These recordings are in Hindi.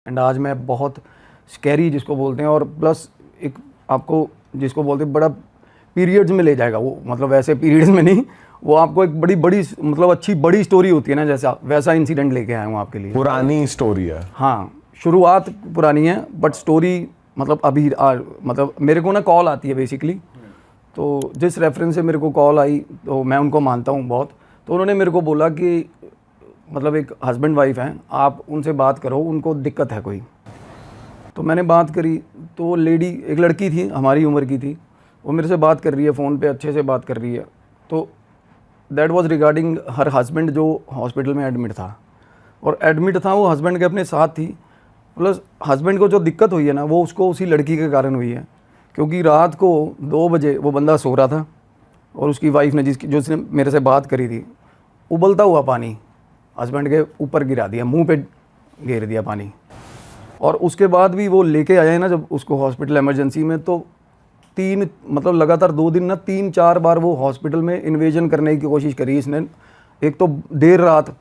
एंड आज मैं बहुत स्कैरी जिसको बोलते हैं, और प्लस एक आपको जिसको बोलते हैं बड़ा पीरियड्स में ले जाएगा वो, मतलब वैसे पीरियड्स में नहीं, वो आपको एक बड़ी बड़ी मतलब अच्छी बड़ी स्टोरी होती है ना, जैसा वैसा इंसिडेंट लेके आया हूँ आपके लिए। पुरानी स्टोरी है। हाँ, शुरुआत पुरानी है बट स्टोरी मतलब अभी मतलब मेरे को ना कॉल आती है बेसिकली, तो जिस रेफरेंस से मेरे को कॉल आई तो मैं उनको मानता हूँ बहुत। तो उन्होंने मेरे को बोला कि मतलब एक हस्बैंड वाइफ हैं, आप उनसे बात करो, उनको दिक्कत है कोई। तो मैंने बात करी तो लेडी, एक लड़की थी हमारी उम्र की थी, वो मेरे से बात कर रही है फ़ोन पे, अच्छे से बात कर रही है। तो that was regarding her husband जो हॉस्पिटल में एडमिट था, और एडमिट था वो हस्बैंड के अपने साथ थी, प्लस हस्बैंड को जो दिक्कत हुई है ना वो उसको उसी लड़की के कारण हुई है, क्योंकि रात को 2 बजे वो बंदा सो रहा था और उसकी वाइफ ने जो उसने मेरे से बात करी थी, उबलता हुआ पानी हस्बैंड के ऊपर गिरा दिया, मुंह पे घेर दिया पानी। और उसके बाद भी वो लेके आए हैं ना जब उसको हॉस्पिटल इमरजेंसी में, तो मतलब लगातार 2 दिन ना 3-4 बार वो हॉस्पिटल में इन्वेजन करने की कोशिश करी इसने। एक तो देर रात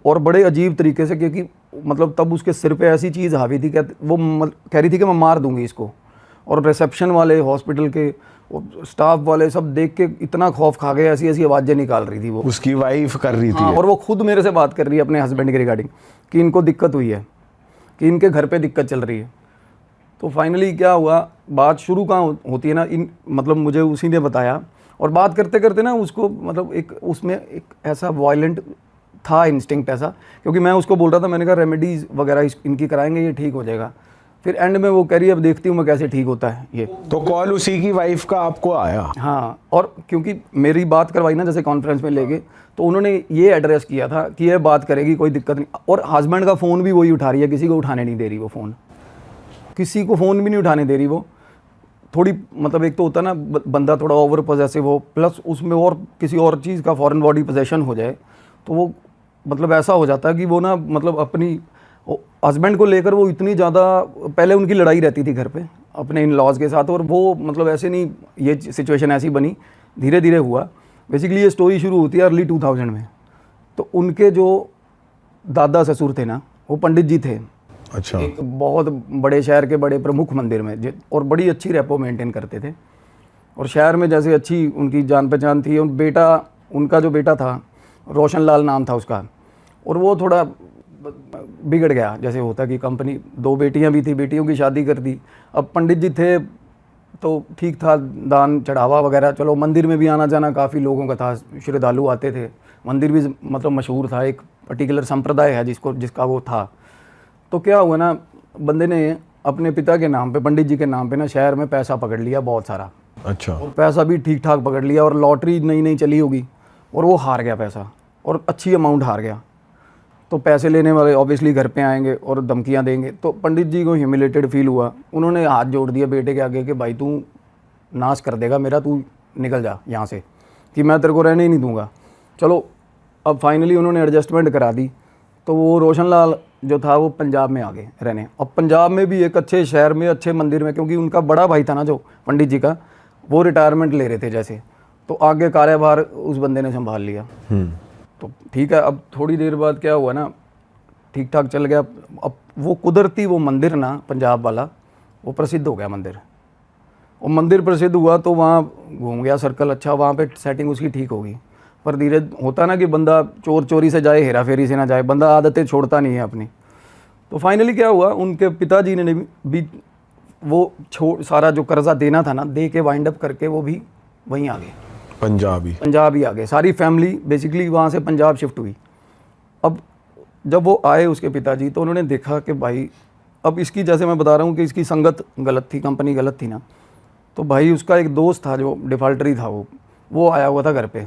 और बड़े अजीब तरीके से, क्योंकि मतलब तब उसके सिर पे ऐसी चीज़ हावी थी, वो कह रही थी कि मैं मार दूंगी इसको। और रिसेप्शन वाले, हॉस्पिटल के स्टाफ वाले सब देख के इतना खौफ खा गए, ऐसी ऐसी आवाज़ें निकाल रही थी वो। उसकी वाइफ कर रही थी। हाँ, और वो खुद मेरे से बात कर रही है अपने हस्बैंड के रिगार्डिंग कि इनको दिक्कत हुई है, कि इनके घर पे दिक्कत चल रही है। तो फाइनली क्या हुआ, बात शुरू कहाँ होती है ना, मतलब मुझे उसी ने बताया, और बात करते करते ना उसको मतलब एक उसमें एक ऐसा वायलेंट था इंस्टिंक्ट ऐसा, क्योंकि मैं उसको बोल रहा था, मैंने कहा रेमेडीज़ वगैरह इनकी कराएंगे, ये ठीक हो जाएगा। फिर एंड में वो कह रही है अब देखती हूँ मैं कैसे ठीक होता है ये। तो कॉल उसी की वाइफ का आपको आया? हाँ, और क्योंकि मेरी बात करवाई ना जैसे कॉन्फ्रेंस में लेके, तो उन्होंने ये एड्रेस किया था कि ये बात करेगी, कोई दिक्कत नहीं। और हस्बैंड का फ़ोन भी वही उठा रही है, किसी को उठाने नहीं दे रही वो फ़ोन, किसी को फ़ोन भी नहीं उठाने दे रही वो। थोड़ी मतलब एक तो होता ना बंदा थोड़ा ओवर पोजेसिव हो, प्लस उसमें और किसी और चीज़ का फॉरेन बॉडी पोजेशन हो जाए, तो वो मतलब ऐसा हो जाता है कि वो ना मतलब अपनी हस्बैंड को लेकर वो इतनी ज़्यादा, पहले उनकी लड़ाई रहती थी घर पे अपने इन लॉज के साथ, और वो मतलब ऐसे नहीं, ये सिचुएशन ऐसी बनी, धीरे धीरे हुआ। बेसिकली ये स्टोरी शुरू होती है अर्ली 2000 में। तो उनके जो दादा ससुर थे ना, वो पंडित जी थे। अच्छा। एक बहुत बड़े शहर के बड़े प्रमुख मंदिर में, और बड़ी अच्छी रेपो मेंटेन करते थे, और शहर में जैसे अच्छी उनकी जान पहचान थी। और बेटा, उनका जो बेटा था रोशन लाल नाम था उसका, और वो थोड़ा बिगड़ गया, जैसे होता कि कंपनी, 2 बेटियां भी थी, बेटियों की शादी कर दी। अब पंडित जी थे तो ठीक था, दान चढ़ावा वगैरह, चलो मंदिर में भी आना जाना काफ़ी लोगों का था, श्रद्धालु आते थे, मंदिर भी मतलब मशहूर था, एक पर्टिकुलर संप्रदाय है जिसका वो था। तो क्या हुआ ना, बंदे ने अपने पिता के नाम पे, पंडित जी के नाम पे ना शहर में पैसा पकड़ लिया बहुत सारा। अच्छा। और पैसा भी ठीक ठाक पकड़ लिया, और लॉटरी नई नई चली होगी, और वो हार गया पैसा, और अच्छी अमाउंट हार गया। तो पैसे लेने वाले ऑब्वियसली घर पे आएंगे और धमकियां देंगे। तो पंडित जी को ह्यूमिलेटेड फील हुआ, उन्होंने हाथ जोड़ दिया बेटे के आगे कि भाई तू नाश कर देगा मेरा, तू निकल जा यहाँ से, कि मैं तेरे को रहने ही नहीं दूंगा। चलो, अब फाइनली उन्होंने एडजस्टमेंट करा दी। तो वो रोशन लाल जो था वो पंजाब में आ गए रहने। अब पंजाब में भी एक अच्छे शहर में, अच्छे मंदिर में, क्योंकि उनका बड़ा भाई था ना जो पंडित जी का, वो रिटायरमेंट ले रहे थे जैसे, तो आगे कार्यभार उस बंदे ने संभाल लिया। तो ठीक है, अब थोड़ी देर बाद क्या हुआ ना, ठीक ठाक चल गया। अब वो कुदरती वो मंदिर ना पंजाब वाला, वो प्रसिद्ध हो गया मंदिर। और मंदिर प्रसिद्ध हुआ तो वहाँ घूम गया सर्कल, अच्छा वहाँ पे सेटिंग उसकी ठीक होगी। पर धीरे होता ना कि बंदा चोर चोरी से जाए, हेरा फेरी से ना जाए, बंदा आदतें छोड़ता नहीं है अपनी। तो फाइनली क्या हुआ, उनके पिताजी ने भी वो सारा जो कर्जा देना था ना, दे के वाइंड अप करके वो भी वहीं आ गए, पंजाब ही आ गए। सारी फैमिली बेसिकली वहाँ से पंजाब शिफ्ट हुई। अब जब वो आए उसके पिताजी, तो उन्होंने देखा कि भाई अब इसकी, जैसे मैं बता रहा हूँ कि इसकी संगत गलत थी, कंपनी गलत थी ना। तो भाई उसका एक दोस्त था जो डिफ़ाल्टरी था, वो आया हुआ था घर पे।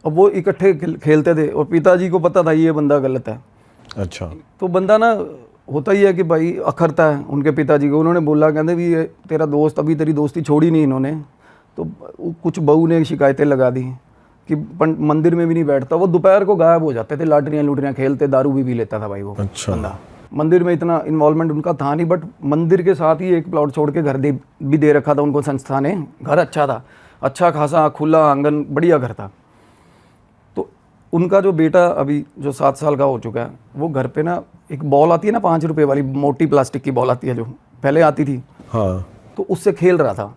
अब वो इकट्ठे खेलते थे, और पिताजी को पता था ये बंदा गलत है। अच्छा। तो बंदा ना होता ही है कि भाई अखरता है उनके पिताजी को। उन्होंने बोला, कहते भी ये तेरा दोस्त, अभी तेरी दोस्ती छोड़ी नहीं इन्होंने। तो कुछ बहू ने शिकायतें लगा दी कि मंदिर में भी नहीं बैठता, वो दोपहर को गायब हो जाते थे, लाटरियाँ लूटरियाँ खेलते, दारू भी पी लेता था भाई वो। अच्छा। बंदा मंदिर में इतना इन्वॉल्वमेंट उनका था नहीं, बट मंदिर के साथ ही एक प्लॉट छोड़ के घर भी दे रखा था उनको संस्था ने। घर अच्छा था, अच्छा खासा खुला आंगन, बढ़िया घर था। तो उनका जो बेटा अभी जो 7 साल का हो चुका है, वो घर पे ना एक बॉल आती है ना 5 रुपए वाली मोटी प्लास्टिक की बॉल आती है जो पहले आती थी, हाँ। तो उससे खेल रहा था।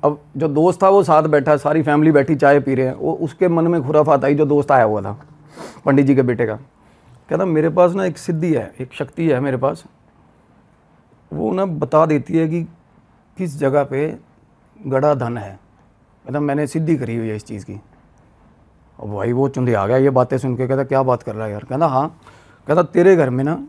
अब जो दोस्त था वो साथ बैठा, सारी फैमिली बैठी चाय पी रहे हैं, वो उसके मन में खुराफात आई, जो दोस्त आया हुआ था पंडित जी के बेटे का, कहता मेरे पास ना एक सिद्धि है, एक शक्ति है मेरे पास, वो ना बता देती है कि किस जगह पे गड़ा धन है। कहता मैंने सिद्धि करी हुई है इस चीज़ की। अब भाई वो चुंदे आ गया ये बातें सुन के, कहता क्या बात कर रहा है यार। कहता हाँ, कहता तेरे घर में ना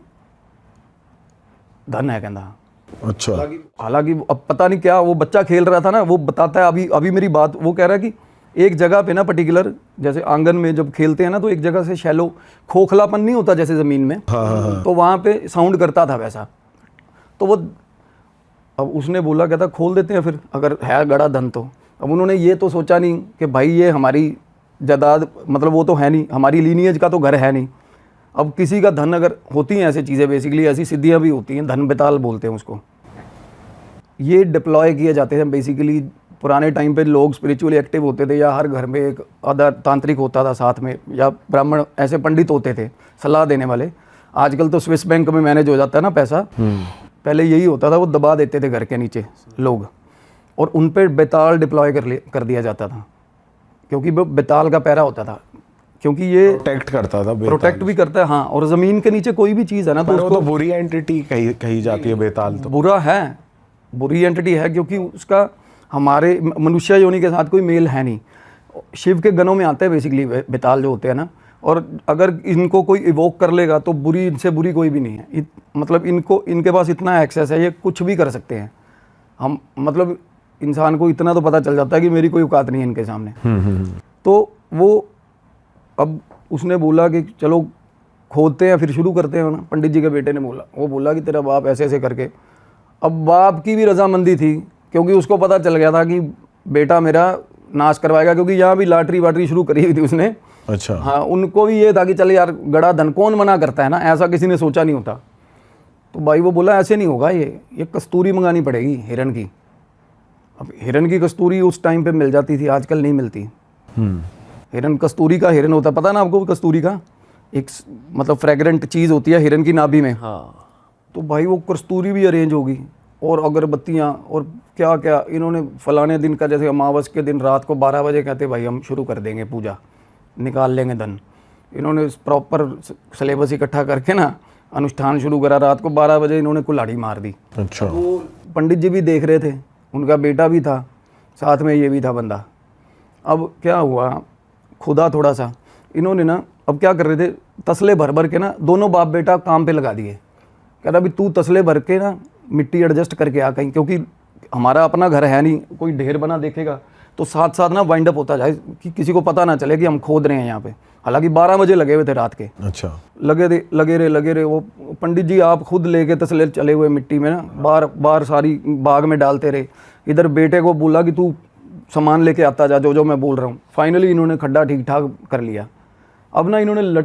धन है। कहता अच्छा। हालांकि अब पता नहीं क्या वो बच्चा खेल रहा था ना, वो बताता है अभी अभी मेरी बात, वो कह रहा है कि एक जगह पे ना पर्टिकुलर, जैसे आंगन में जब खेलते हैं ना तो एक जगह से शैलो खोखलापन नहीं होता जैसे ज़मीन में, तो वहाँ पे साउंड करता था वैसा। तो वो अब उसने बोला, कहता खोल देते हैं फिर अगर है गड़ा धन तो। अब उन्होंने ये तो सोचा नहीं कि भाई ये हमारी जायदाद, मतलब वो तो है नहीं, हमारी लीनियज का तो घर है नहीं। अब किसी का धन अगर होती हैं ऐसी चीज़ें, बेसिकली ऐसी सिद्धियाँ भी होती हैं, धन बेताल बोलते हैं उसको, ये डिप्लॉय किए जाते हैं बेसिकली। पुराने टाइम पे लोग स्पिरिचुअली एक्टिव होते थे, या हर घर में एक आधा तांत्रिक होता था साथ में, या ब्राह्मण ऐसे पंडित होते थे सलाह देने वाले। आजकल तो स्विस बैंक में मैनेज हो जाता है ना पैसा, पहले यही होता था, वो दबा देते थे घर के नीचे लोग, और उन पर बेताल डिप्लॉय कर दिया जाता था, क्योंकि वो बेताल का पैरा होता था, क्योंकि ये प्रोटेक्ट करता था। प्रोटेक्ट भी करता है हाँ। और ज़मीन के नीचे कोई भी चीज़ है ना, तो पर वो उसको तो बुरी एंटिटी कही जाती है बेताल तो। बुरा है, बुरी एंटिटी है, क्योंकि उसका हमारे मनुष्य योनि के साथ कोई मेल है नहीं। शिव के गणों में आते हैं बेसिकली बेताल जो होते हैं ना, और अगर इनको कोई इवोक कर लेगा तो बुरी, इनसे बुरी कोई भी नहीं है। मतलब इनको, इनके पास इतना एक्सेस है, ये कुछ भी कर सकते हैं। हम मतलब इंसान को इतना तो पता चल जाता है कि मेरी कोई औकात नहीं है इनके सामने। तो वो अब उसने बोला कि चलो खोदते हैं, फिर शुरू करते हैं ना। पंडित जी के बेटे ने बोला, वो बोला कि तेरा बाप ऐसे ऐसे करके। अब बाप की भी रजामंदी थी, क्योंकि उसको पता चल गया था कि बेटा मेरा नाश करवाएगा, क्योंकि यहाँ भी लॉटरी वाटरी शुरू करी हुई थी उसने। अच्छा। हाँ, उनको भी ये था कि चल यार गड़ा धन कौन मना करता है ना, ऐसा किसी ने सोचा नहीं होता। तो भाई वो बोला ऐसे नहीं होगा, ये कस्तूरी मंगानी पड़ेगी हिरन की। अब हिरन की कस्तूरी उस टाइम पे मिल जाती थी, आजकल नहीं मिलती। हिरन, कस्तूरी का हिरन होता है, पता ना आपको? कस्तूरी का एक मतलब फ्रेग्रेंट चीज़ होती है हिरन की नाभि में। हाँ। तो भाई वो कस्तूरी भी अरेंज होगी, और अगरबत्तियाँ और क्या क्या। इन्होंने फलाने दिन का, जैसे अमावस के दिन रात को 12 बजे कहते भाई हम शुरू कर देंगे पूजा, निकाल लेंगे धन। इन्होंने प्रॉपर सिलेबस इकट्ठा करके ना अनुष्ठान शुरू करा। रात को 12 बजे इन्होंने कुल्हाड़ी मार दी। अच्छा। वो पंडित जी भी देख रहे थे, उनका बेटा भी था साथ में, ये भी था बंदा। अब क्या हुआ, खुदा थोड़ा सा इन्होंने ना, अब क्या कर रहे थे, तसले भर भर के ना दोनों बाप बेटा काम पे लगा दिए। कह रहा अभी तू तसले भर के ना मिट्टी एडजस्ट करके आ कहीं, क्योंकि हमारा अपना घर है नहीं, कोई ढेर बना देखेगा तो साथ साथ ना वाइंड अप होता जाए, कि किसी को पता ना चले कि हम खोद रहे हैं यहाँ पे। हालांकि 12 बजे लगे हुए थे रात के। अच्छा। लगे रहे। वो पंडित जी आप खुद लेके तसले चले हुए मिट्टी में ना, बार सारी बाग में डालते रहे। इधर बेटे को बोला कि तू सामान लेके आता जा, जो मैं बोल रहा हूँ। फाइनली इन्होंने खड्डा ठीक ठाक कर लिया। अब ना इन्होंने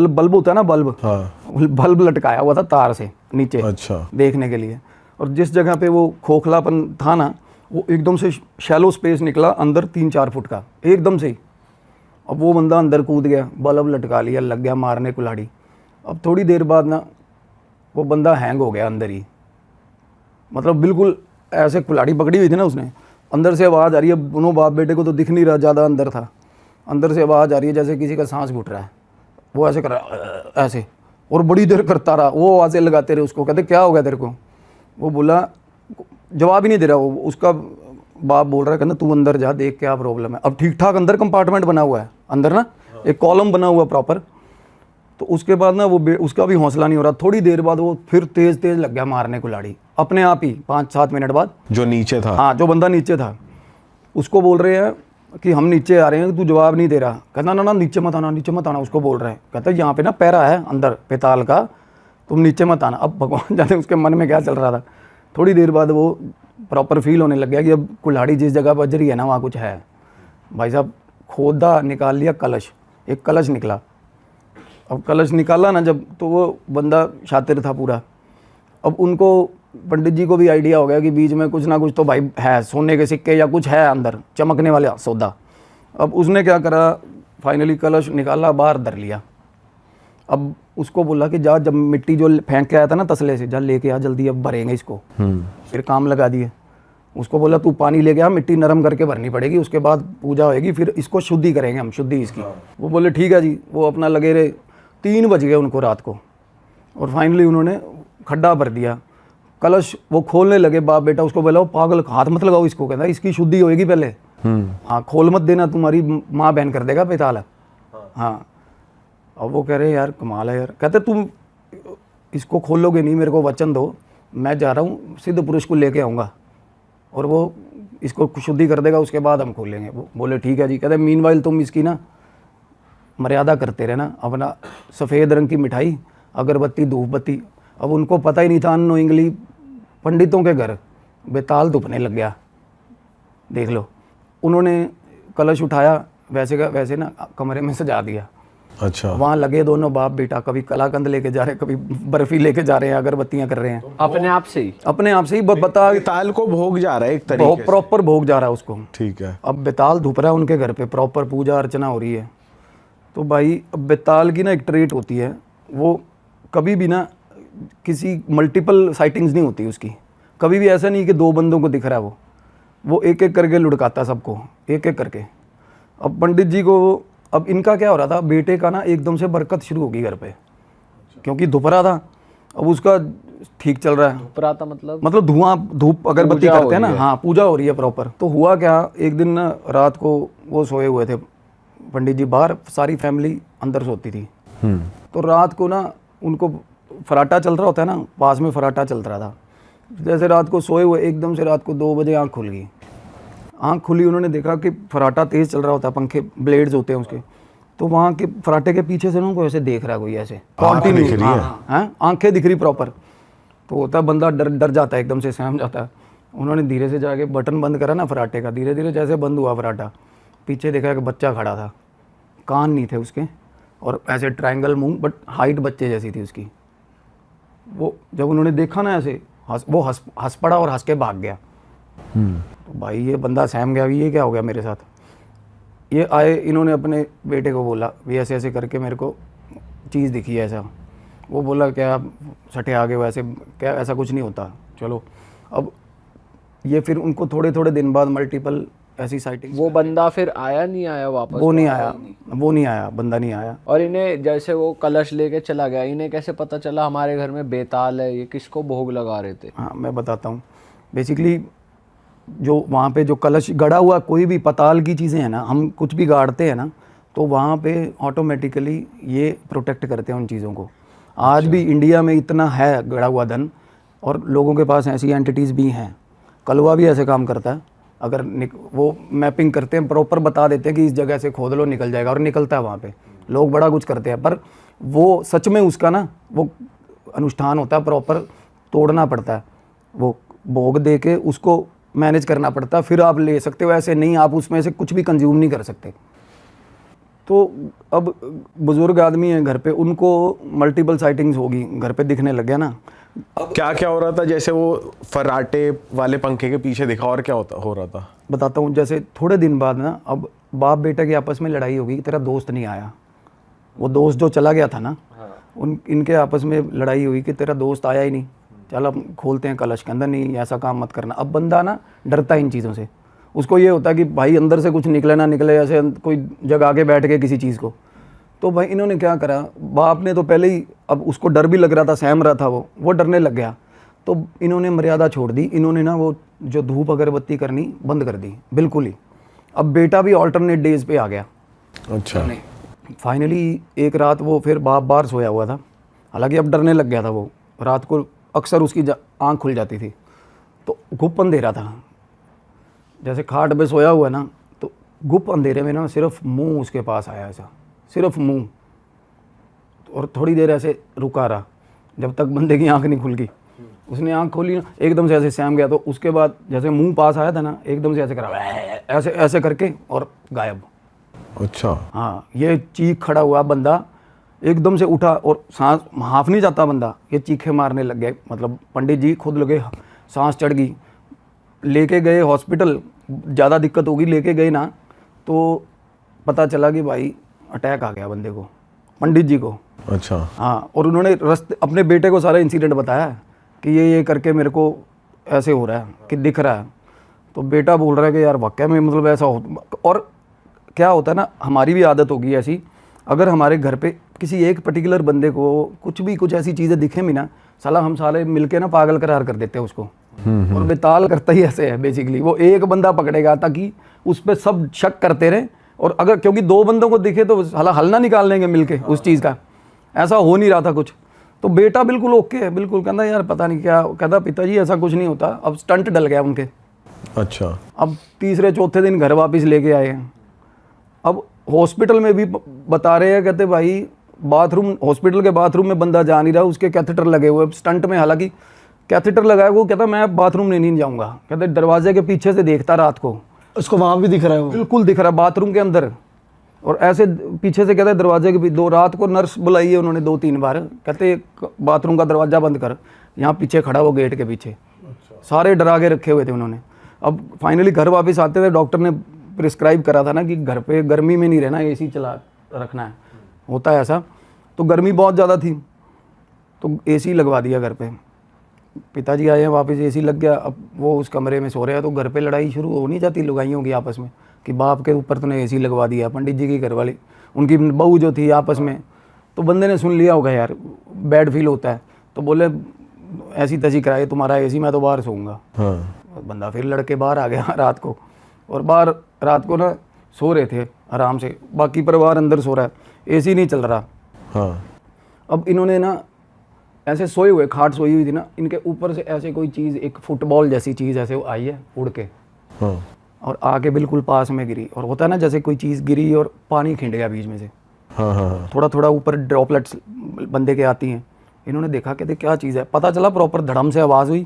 बल्ब होता है ना, बल्ब, हाँ। बल्ब लटकाया हुआ था तार से नीचे। अच्छा। देखने के लिए। और जिस जगह पे वो खोखलापन था ना, वो एकदम से शैलो स्पेस निकला अंदर 3-4 फुट का, एकदम से ही। अब वो बंदा अंदर कूद गया, बल्ब लटका लिया, लग गया मारने कुल्हाड़ी। अब थोड़ी देर बाद ना वो बंदा हैंग हो गया अंदर ही, मतलब बिल्कुल ऐसे कुल्हाड़ी पकड़ी हुई थी ना उसने। अंदर से आवाज़ आ रही है, दोनों बाप बेटे को तो दिख नहीं रहा, ज़्यादा अंदर था। अंदर से आवाज़ आ रही है जैसे किसी का सांस घुट रहा है। वो ऐसे कर रहा ऐसे, और बड़ी देर करता रहा। वो आवाज़ें लगाते रहे उसको, कहते क्या हो गया तेरे को? वो बोला, जवाब ही नहीं दे रहा। वो उसका बाप बोल रहा है, कहना तू अंदर जा, देख क्या प्रॉब्लम है। अब ठीक ठाक अंदर कंपार्टमेंट बना हुआ है, अंदर ना एक कॉलम बना हुआ प्रॉपर। तो उसके बाद ना वो उसका भी हौसला नहीं हो रहा। थोड़ी देर बाद वो फिर तेज लग गया मारने कुल्हाड़ी, अपने आप ही 5-7 मिनट बाद। जो नीचे था? हाँ, जो बंदा नीचे था। उसको बोल रहे हैं कि हम नीचे आ रहे हैं, तू जवाब नहीं दे रहा। कहता ना नीचे मत आना, नीचे मत आना। उसको बोल रहे हैं, कहता यहाँ पे ना पैरा है अंदर पेताल का, तुम नीचे मत आना। अब भगवान जाने उसके मन में क्या चल रहा था। थोड़ी देर बाद वो प्रॉपर फील होने लग गया कि अब कुल्हाड़ी जिस जगह बज रही है ना, वहाँ कुछ है। भाई साहब खोदा, निकाल लिया कलश, एक कलश निकला। अब कलश निकाला ना जब, तो वो बंदा शातिर था पूरा। अब उनको, पंडित जी को भी आइडिया हो गया कि बीच में कुछ ना कुछ तो भाई है, सोने के सिक्के या कुछ है अंदर चमकने वाला सौदा। अब उसने क्या करा, फाइनली कलश निकाला, बाहर धर लिया। अब उसको बोला कि जा, जब मिट्टी जो फेंक के आया था ना तसले से, जा लेके आ जल्दी, अब भरेंगे इसको। फिर काम लगा दिए। उसको बोला तू पानी लेके आ, मिट्टी नरम करके भरनी पड़ेगी, उसके बाद पूजा होएगी, फिर इसको शुद्धि करेंगे हम, शुद्धि इसकी। वो बोले ठीक है जी। वो अपना लगे रहे। 3 बज गए उनको रात को, और फाइनली उन्होंने खड्डा भर दिया। कलश वो खोलने लगे, बाप बेटा। उसको बोला पागल, हाथ मत लगाओ इसको, कहता इसकी शुद्धि होएगी पहले। हाँ, खोल मत देना, तुम्हारी माँ बहन कर देगा बेताल। हाँ। अब वो कह रहे यार कमाल है यार। कहते तुम इसको खोलोगे नहीं, मेरे को वचन दो, मैं जा रहा हूँ सिद्ध पुरुष को लेके आऊँगा और वो इसको शुद्धि कर देगा, उसके बाद हम खोलेंगे। वो बोले ठीक है जी। कहते मीनवाइल तुम इसकी ना मर्यादा करते रहना, अपना सफ़ेद रंग की मिठाई, अगरबत्ती, धूप बत्ती। अब उनको पता ही नहीं था, अननोइंगली पंडितों के घर बेताल धुपने लग गया। देख लो, उन्होंने कलश उठाया, वैसे का वैसे ना कमरे में सजा दिया। अच्छा। वहाँ लगे दोनों बाप बेटा, कभी कलाकंद लेके जा रहे हैं, कभी बर्फी लेके जा रहे हैं, अगरबत्तियाँ कर रहे हैं। अपने आप से ही बता, बेताल को भोग जा रहा है एक तरीके से। प्रॉपर भोग जा रहा है उसको। ठीक है। अब बेताल धुप रहा है उनके घर पे, प्रॉपर पूजा अर्चना हो रही है। तो भाई अब बेताल की ना एक ट्रेट होती है, वो कभी भी ना किसी मल्टीपल साइटिंग्स नहीं होती उसकी। कभी भी ऐसा नहीं कि 2 बंदों को दिख रहा है। वो एक एक करके लुढ़काता सबको, एक एक करके। अब पंडित जी को, अब इनका क्या हो रहा था, बेटे का ना एकदम से बरकत शुरू होगी घर पे, क्योंकि धुपरा था। अब उसका ठीक चल रहा है। धुपरा था मतलब धूप अगरबत्ती करते हैं ना। हाँ, पूजा हो रही है प्रॉपर। तो हुआ क्या, एक दिन ना रात को वो सोए हुए थे पंडित जी बाहर, सारी फैमिली अंदर सोती थी। तो रात को ना उनको फराटा चल रहा होता है ना, पास में फराटा चल रहा था। जैसे रात को सोए हुए, एकदम से रात को 2 बजे आँख खुल गई। आँख खुली, उन्होंने देखा कि फराटा तेज़ चल रहा होता है, पंखे ब्लेड्स होते हैं उसके। तो वहाँ के फराटे के पीछे से उनको ऐसे देख रहा है कोई, ऐसे कंटिन्यू। हाँ, आंखें दिख रही प्रॉपर। तो होता है बंदा डर जाता है, एकदम से सहम जाता है। उन्होंने धीरे से जाके बटन बंद करा ना फराटे का, धीरे धीरे जैसे बंद हुआ फराटा, पीछे देखा कि बच्चा खड़ा था, कान नहीं थे उसके, और ऐसे ट्रायंगल मुंह, बट हाइट बच्चे जैसी थी उसकी। वो जब उन्होंने देखा ना ऐसे, वो हंस पड़ा और हंस के भाग गया। तो भाई ये बंदा सहम गया, ये क्या हो गया मेरे साथ। ये आए, इन्होंने अपने बेटे को बोला भी ऐसे ऐसे करके मेरे को चीज़ दिखी है ऐसा। वो बोला क्या सटे आगे, वैसे क्या ऐसा कुछ नहीं होता, चलो। अब ये फिर उनको थोड़े थोड़े दिन बाद मल्टीपल ऐसी साइटिंग। वो बंदा फिर आया नहीं आया वापस? वो नहीं आया, बंदा नहीं आया। और इन्हें जैसे वो कलश लेके चला गया, इन्हें कैसे पता चला हमारे घर में बेताल है? ये किसको भोग लगा रहे थे? हाँ, मैं बताता हूँ। बेसिकली जो वहाँ पे जो कलश गड़ा हुआ, कोई भी पताल की चीज़ें हैं ना, हम कुछ भी गाड़ते हैं ना, तो वहाँ पे ऑटोमेटिकली ये प्रोटेक्ट करते हैं उन चीज़ों को। आज भी इंडिया में इतना है गड़ा हुआ धन, और लोगों के पास ऐसी एंटिटीज़ भी हैं। कलवा भी ऐसे काम करता है। अगर वो मैपिंग करते हैं, प्रॉपर बता देते हैं कि इस जगह से खोद लो, निकल जाएगा, और निकलता है वहाँ पे। लोग बड़ा कुछ करते हैं, पर वो सच में उसका ना वो अनुष्ठान होता है, प्रॉपर तोड़ना पड़ता है, वो भोग दे के उसको मैनेज करना पड़ता है, फिर आप ले सकते हो। ऐसे नहीं, आप उसमें से कुछ भी कंज्यूम नहीं कर सकते। तो अब बुजुर्ग आदमी है घर पे, उनको मल्टीपल साइटिंग्स होगी, घर पे दिखने लग गया ना। अब क्या क्या हो रहा था? जैसे वो फराटे वाले पंखे के पीछे दिखा, और क्या हो रहा था? बताता हूँ। जैसे थोड़े दिन बाद ना, अब बाप बेटा की आपस में लड़ाई होगी, तेरा दोस्त नहीं आया। वो दोस्त जो चला गया था ना, इनके आपस में लड़ाई हुई कि तेरा दोस्त आया ही नहीं, चल अब खोलते हैं कलश के अंदर, नहीं ऐसा काम मत करना। अब बंदा ना डरता है इन चीज़ों से। उसको ये होता है कि भाई अंदर से कुछ निकले ना निकले, ऐसे कोई जगह के बैठ के किसी चीज़ को। तो भाई इन्होंने क्या करा, बाप ने तो पहले ही, अब उसको डर भी लग रहा था, सहम रहा था, वो डरने लग गया। तो इन्होंने मर्यादा छोड़ दी। इन्होंने ना वो जो धूप अगरबत्ती करनी बंद कर दी बिल्कुल ही। अब बेटा भी ऑल्टरनेट डेज पे आ गया। अच्छा। फाइनली एक रात वो फिर बाप बाहर सोया हुआ था, हालांकि अब डरने लग गया था वो। रात को अक्सर उसकी आँख खुल जाती थी, तो गुप अंधेरा था। जैसे खाट पे सोया हुआ है ना, तो गुप अंधेरे में ना सिर्फ मुंह उसके पास आया, ऐसा सिर्फ मुंह। और थोड़ी देर ऐसे रुका रहा, जब तक बंदे की आंख नहीं खुल गई। उसने आंख खोली ना, एकदम से ऐसे सहम गया। तो उसके बाद जैसे मुंह पास आया था ना, एकदम से ऐसे करा, ऐसे ऐसे करके, और गायब। अच्छा। हाँ, ये चीख खड़ा हुआ बंदा एकदम से उठा, और सांस हाफ नहीं जाता बंदा, ये चीखे मारने लग गए। मतलब पंडित जी खुद लगे, सांस चढ़ गई। लेके गए हॉस्पिटल, ज़्यादा दिक्कत होगी, लेके गए ना, तो पता चला कि भाई अटैक आ गया बंदे को, पंडित जी को। अच्छा। हाँ, और उन्होंने रस्ते अपने बेटे को सारा इंसिडेंट बताया कि ये करके मेरे को ऐसे हो रहा है कि दिख रहा है। तो बेटा बोल रहा है कि यार वाकई में मतलब ऐसा हो। और क्या होता है ना, हमारी भी आदत होगी ऐसी, अगर हमारे घर पे किसी एक पर्टिकुलर बंदे को कुछ ऐसी चीज़ें दिखें भी ना, साला हम साले मिलके ना पागल करार कर देते हैं उसको। और बेताल करता ही ऐसे है बेसिकली, वो एक बंदा पकड़ेगा ताकि उस पर सब शक करते रहे। और अगर क्योंकि दो बंदों को दिखे तो साला हल ना निकाल लेंगे मिलके उस चीज़ का। ऐसा हो नहीं रहा था कुछ। तो बेटा बिल्कुल ओके है, बिल्कुल कहता यार पता नहीं क्या, कहता पिताजी ऐसा कुछ नहीं होता। अब स्टंट डल गया उनके। अच्छा। अब तीसरे चौथे दिन घर वापस लेके आए हैं। अब हॉस्पिटल में भी बता रहे हैं, कहते भाई बाथरूम, हॉस्पिटल के बाथरूम में बंदा जा नहीं रहा, उसके कैथेटर लगे हुए स्टंट में। हालांकि कैथेटर लगाया, वो कहता मैं बाथरूम में नहीं जाऊंगा, कहते दरवाजे के पीछे से देखता रात को, उसको वहाँ भी दिख रहा है वो, बिल्कुल दिख रहा है बाथरूम के अंदर। और ऐसे पीछे से कहते हैं दरवाजे के दो, रात को नर्स बुलाई है उन्होंने 2-3 बार, कहते बाथरूम का दरवाजा बंद कर, यहाँ पीछे खड़ा वो गेट के पीछे। सारे डरा के रखे हुए थे उन्होंने। अब फाइनली घर वापस आते थे, डॉक्टर ने प्रिस्क्राइब करा था ना कि घर पे गर्मी में नहीं रहना, एसी चला रखना है, होता है ऐसा। तो गर्मी बहुत ज़्यादा थी तो एसी लगवा दिया घर पे। पिताजी आए हैं वापस, एसी लग गया। अब वो उस कमरे में सो रहे हैं, तो घर पे लड़ाई शुरू हो नहीं जाती लुगाइयों की आपस में कि बाप के ऊपर तूने एसी लगवा दिया। पंडित जी की घरवाली, उनकी बहू जो थी आपस में, तो बंदे ने सुन लिया होगा यार, बैड फील होता है, तो बोले ऐसी तैसी कराए तुम्हारा एसी, मैं तो बाहर सोऊंगा। हाँ। बंदा फिर लड़के बाहर आ गया रात को, और बाहर रात को ना सो रहे थे आराम से, बाकी परिवार अंदर सो रहा है, एसी नहीं चल रहा। हाँ। अब इन्होंने ना ऐसे सोए हुए, खाट सोई हुई थी ना, इनके ऊपर से ऐसे कोई चीज़, एक फुटबॉल जैसी चीज़ ऐसे वो आई है उड़ के, हाँ। और आके बिल्कुल पास में गिरी। और होता है ना जैसे कोई चीज़ गिरी और पानी खिंड गया बीच में से, हाँ। हाँ। थोड़ा थोड़ा ऊपर ड्रॉपलेट्स बंदे के आती हैं। इन्होंने देखा कहते क्या चीज़ है, पता चला प्रॉपर धड़म से आवाज़ हुई,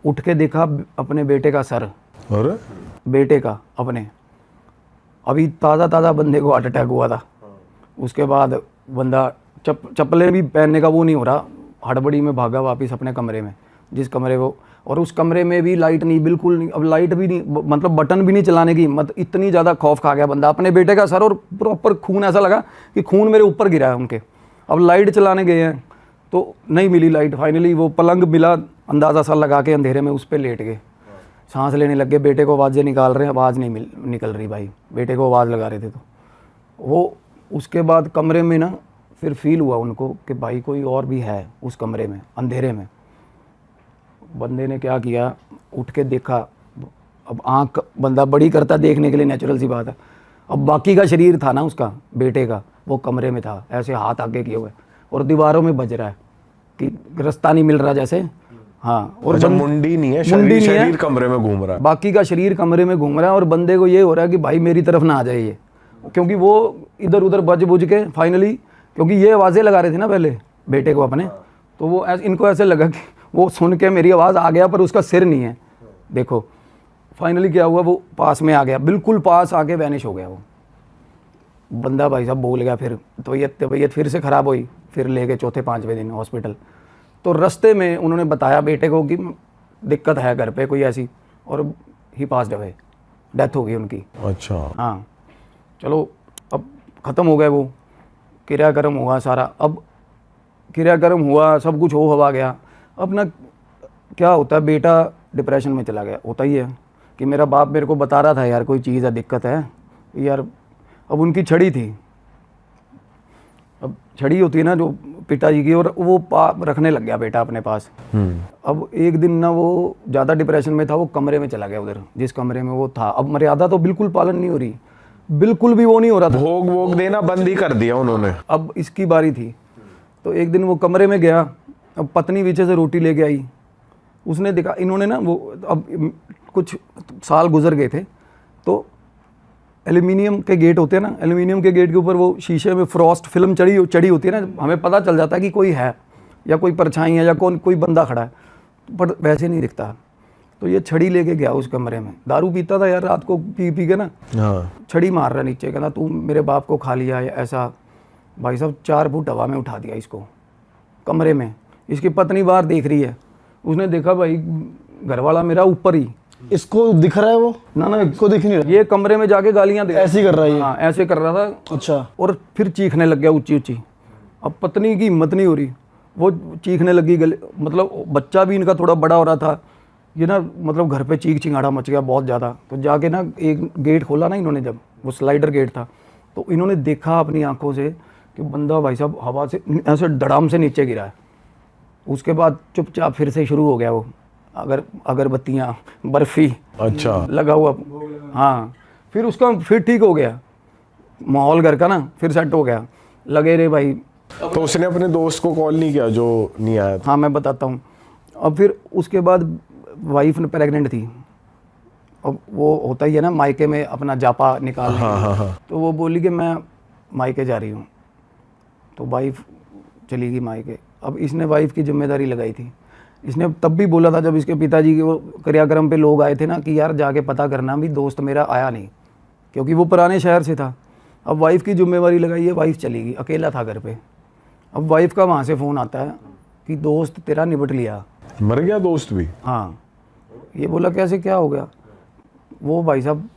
उठ के देखा अपने बेटे का सर, और बेटे का अपने, अभी ताज़ा ताज़ा बंदे को हार्ट अटैक हुआ था। उसके बाद बंदा चप्पलें भी पहनने का वो नहीं हो रहा, हड़बड़ी में भागा वापस अपने कमरे में, जिस कमरे वो, और उस कमरे में भी लाइट नहीं, बिल्कुल नहीं। अब लाइट भी नहीं, मतलब बटन भी नहीं चलाने की, मत इतनी ज़्यादा खौफ खा गया बंदा, अपने बेटे का सर, और प्रॉपर खून, ऐसा लगा कि खून मेरे ऊपर गिरा है उनके। अब लाइट चलाने गए हैं तो नहीं मिली लाइट, फाइनली वो पलंग मिला, अंदाज़ा सा लगा के अंधेरे में उस पर लेट गए, सांस लेने लग गए। बेटे को आवाज़ें निकाल रहे हैं, आवाज़ नहीं निकल रही भाई, बेटे को आवाज़ लगा रहे थे। तो वो उसके बाद कमरे में ना फिर फील हुआ उनको कि भाई कोई और भी है उस कमरे में, अंधेरे में। बंदे ने क्या किया, उठ के देखा। अब आँख बंदा बड़ी करता देखने के लिए, नेचुरल सी बात है। अब बाकी का शरीर था ना उसका, बेटे का, वो कमरे में था, ऐसे हाथ आगे किए हुए, और दीवारों में बज रहा है कि रास्ता नहीं मिल रहा जैसे। हाँ, और अच्छा, मुंडी नहीं है, मुंडी नहीं है, शरीर कमरे में घूम रहा है, बाकी का शरीर कमरे में घूम रहा है। और बंदे को ये हो रहा है कि भाई मेरी तरफ ना आ जाए ये, क्योंकि वो इधर उधर बज बुझ के फाइनली, क्योंकि ये आवाज़ें लगा रहे थे ना पहले बेटे को अपने, तो वो इनको ऐसे लगा कि वो सुन के मेरी आवाज़ आ गया पर उसका सिर नहीं है। देखो फाइनली क्या हुआ, वो पास में आ गया, बिल्कुल पास आके वैनिश हो गया वो बंदा। भाई साहब बोल गया, फिर तबीयत फिर से ख़राब हुई, फिर ले गए चौथे 5वें दिन हॉस्पिटल। तो रास्ते में उन्होंने बताया बेटे को कि दिक्कत है घर पे कोई ऐसी, और ही पास्ड अवे, डेथ हो गई उनकी। अच्छा। हाँ, चलो अब ख़त्म हो गए, वो क्रियाक्रम हुआ सारा। अब क्रियाक्रम हुआ, सब कुछ हो हवा गया। अब ना क्या होता है, बेटा डिप्रेशन में चला गया, होता ही है कि मेरा बाप मेरे को बता रहा था यार कोई चीज़ है, दिक्कत है यार। अब उनकी छड़ी थी, अब छड़ी होती है ना जो पिताजी की, और वो रखने लग गया बेटा अपने पास। अब एक दिन ना वो ज़्यादा डिप्रेशन में था, वो कमरे में चला गया उधर जिस कमरे में वो था। अब मर्यादा तो बिल्कुल पालन नहीं हो रही, बिल्कुल भी वो नहीं हो रहा था, भोग वोग देना बंद ही कर दिया उन्होंने। अब इसकी बारी थी। तो एक दिन वो कमरे में गया, अब पत्नी पीछे से रोटी लेके आई, उसने देखा इन्होंने ना वो, अब कुछ साल गुजर गए थे, तो एल्युमिनियम के गेट होते हैं ना, एल्युमिनियम के गेट के ऊपर वो शीशे में फ्रॉस्ट फिल्म चढ़ी होती है ना, हमें पता चल जाता है कि कोई है या कोई परछाई है या कोई बंदा खड़ा है, पर वैसे नहीं दिखता। तो ये छड़ी लेके गया उस कमरे में, दारू पीता था यार, रात को पी के ना छड़ी मार रहा नीचे, कहना तू मेरे बाप को खा लिया या ऐसा। भाई साहब 4 फुट हवा में उठा दिया इसको कमरे में। इसकी पत्नी बाहर देख रही है, उसने देखा भाई घरवाला मेरा ऊपर ही, इसको दिख रहा है वो? ना ना, इसको दिख नहीं रहा, ये कमरे में जाके गालियां दे, ऐसे ही कर रहा है ये। हाँ ऐसे कर रहा था। अच्छा। और फिर चीखने लग गया ऊंची ऊंची। अब पत्नी की हिम्मत नहीं हो रही, वो चीखने लगी गले, मतलब बच्चा भी इनका थोड़ा बड़ा हो रहा था। ये ना मतलब घर पे चीख चिंगाड़ा मच गया बहुत ज़्यादा। तो जाके ना एक गेट खोला ना इन्होंने, जब वो स्लाइडर गेट था, तो इन्होंने देखा अपनी आंखों से कि बंदा भाई साहब हवा से ऐसे धड़ाम से नीचे गिरा है। उसके बाद चुपचाप फिर से शुरू हो गया वो, अगरबत्तियाँ, बर्फ़ी अच्छा। लगा हुआ। हाँ, फिर उसका फिर ठीक हो गया माहौल घर का ना, फिर सेट हो गया। लगे रे भाई। तो उसने अपने दोस्त को कॉल नहीं किया जो नहीं आया था? हाँ मैं बताता हूँ। अब फिर उसके बाद वाइफ ने प्रेग्नेंट थी। अब वो होता ही है ना मायके में अपना जापा निकाल। हाँ। तो वो बोली कि मैं मायके जा रही हूँ। तो वाइफ चली गई मायके। अब इसने वाइफ की जिम्मेदारी लगाई थी। इसने तब भी बोला था जब इसके पिताजी के वो क्रियाक्रम पे लोग आए थे ना कि यार जाके पता करना, भी दोस्त मेरा आया नहीं, क्योंकि वो पुराने शहर से था। अब वाइफ की जिम्मेदारी लगाई है, वाइफ चली गई, अकेला था घर पे। अब वाइफ का वहाँ से फ़ोन आता है कि दोस्त तेरा निपट लिया। मर गया दोस्त भी? हाँ। ये बोला कैसे, क्या हो गया? वो भाई साहब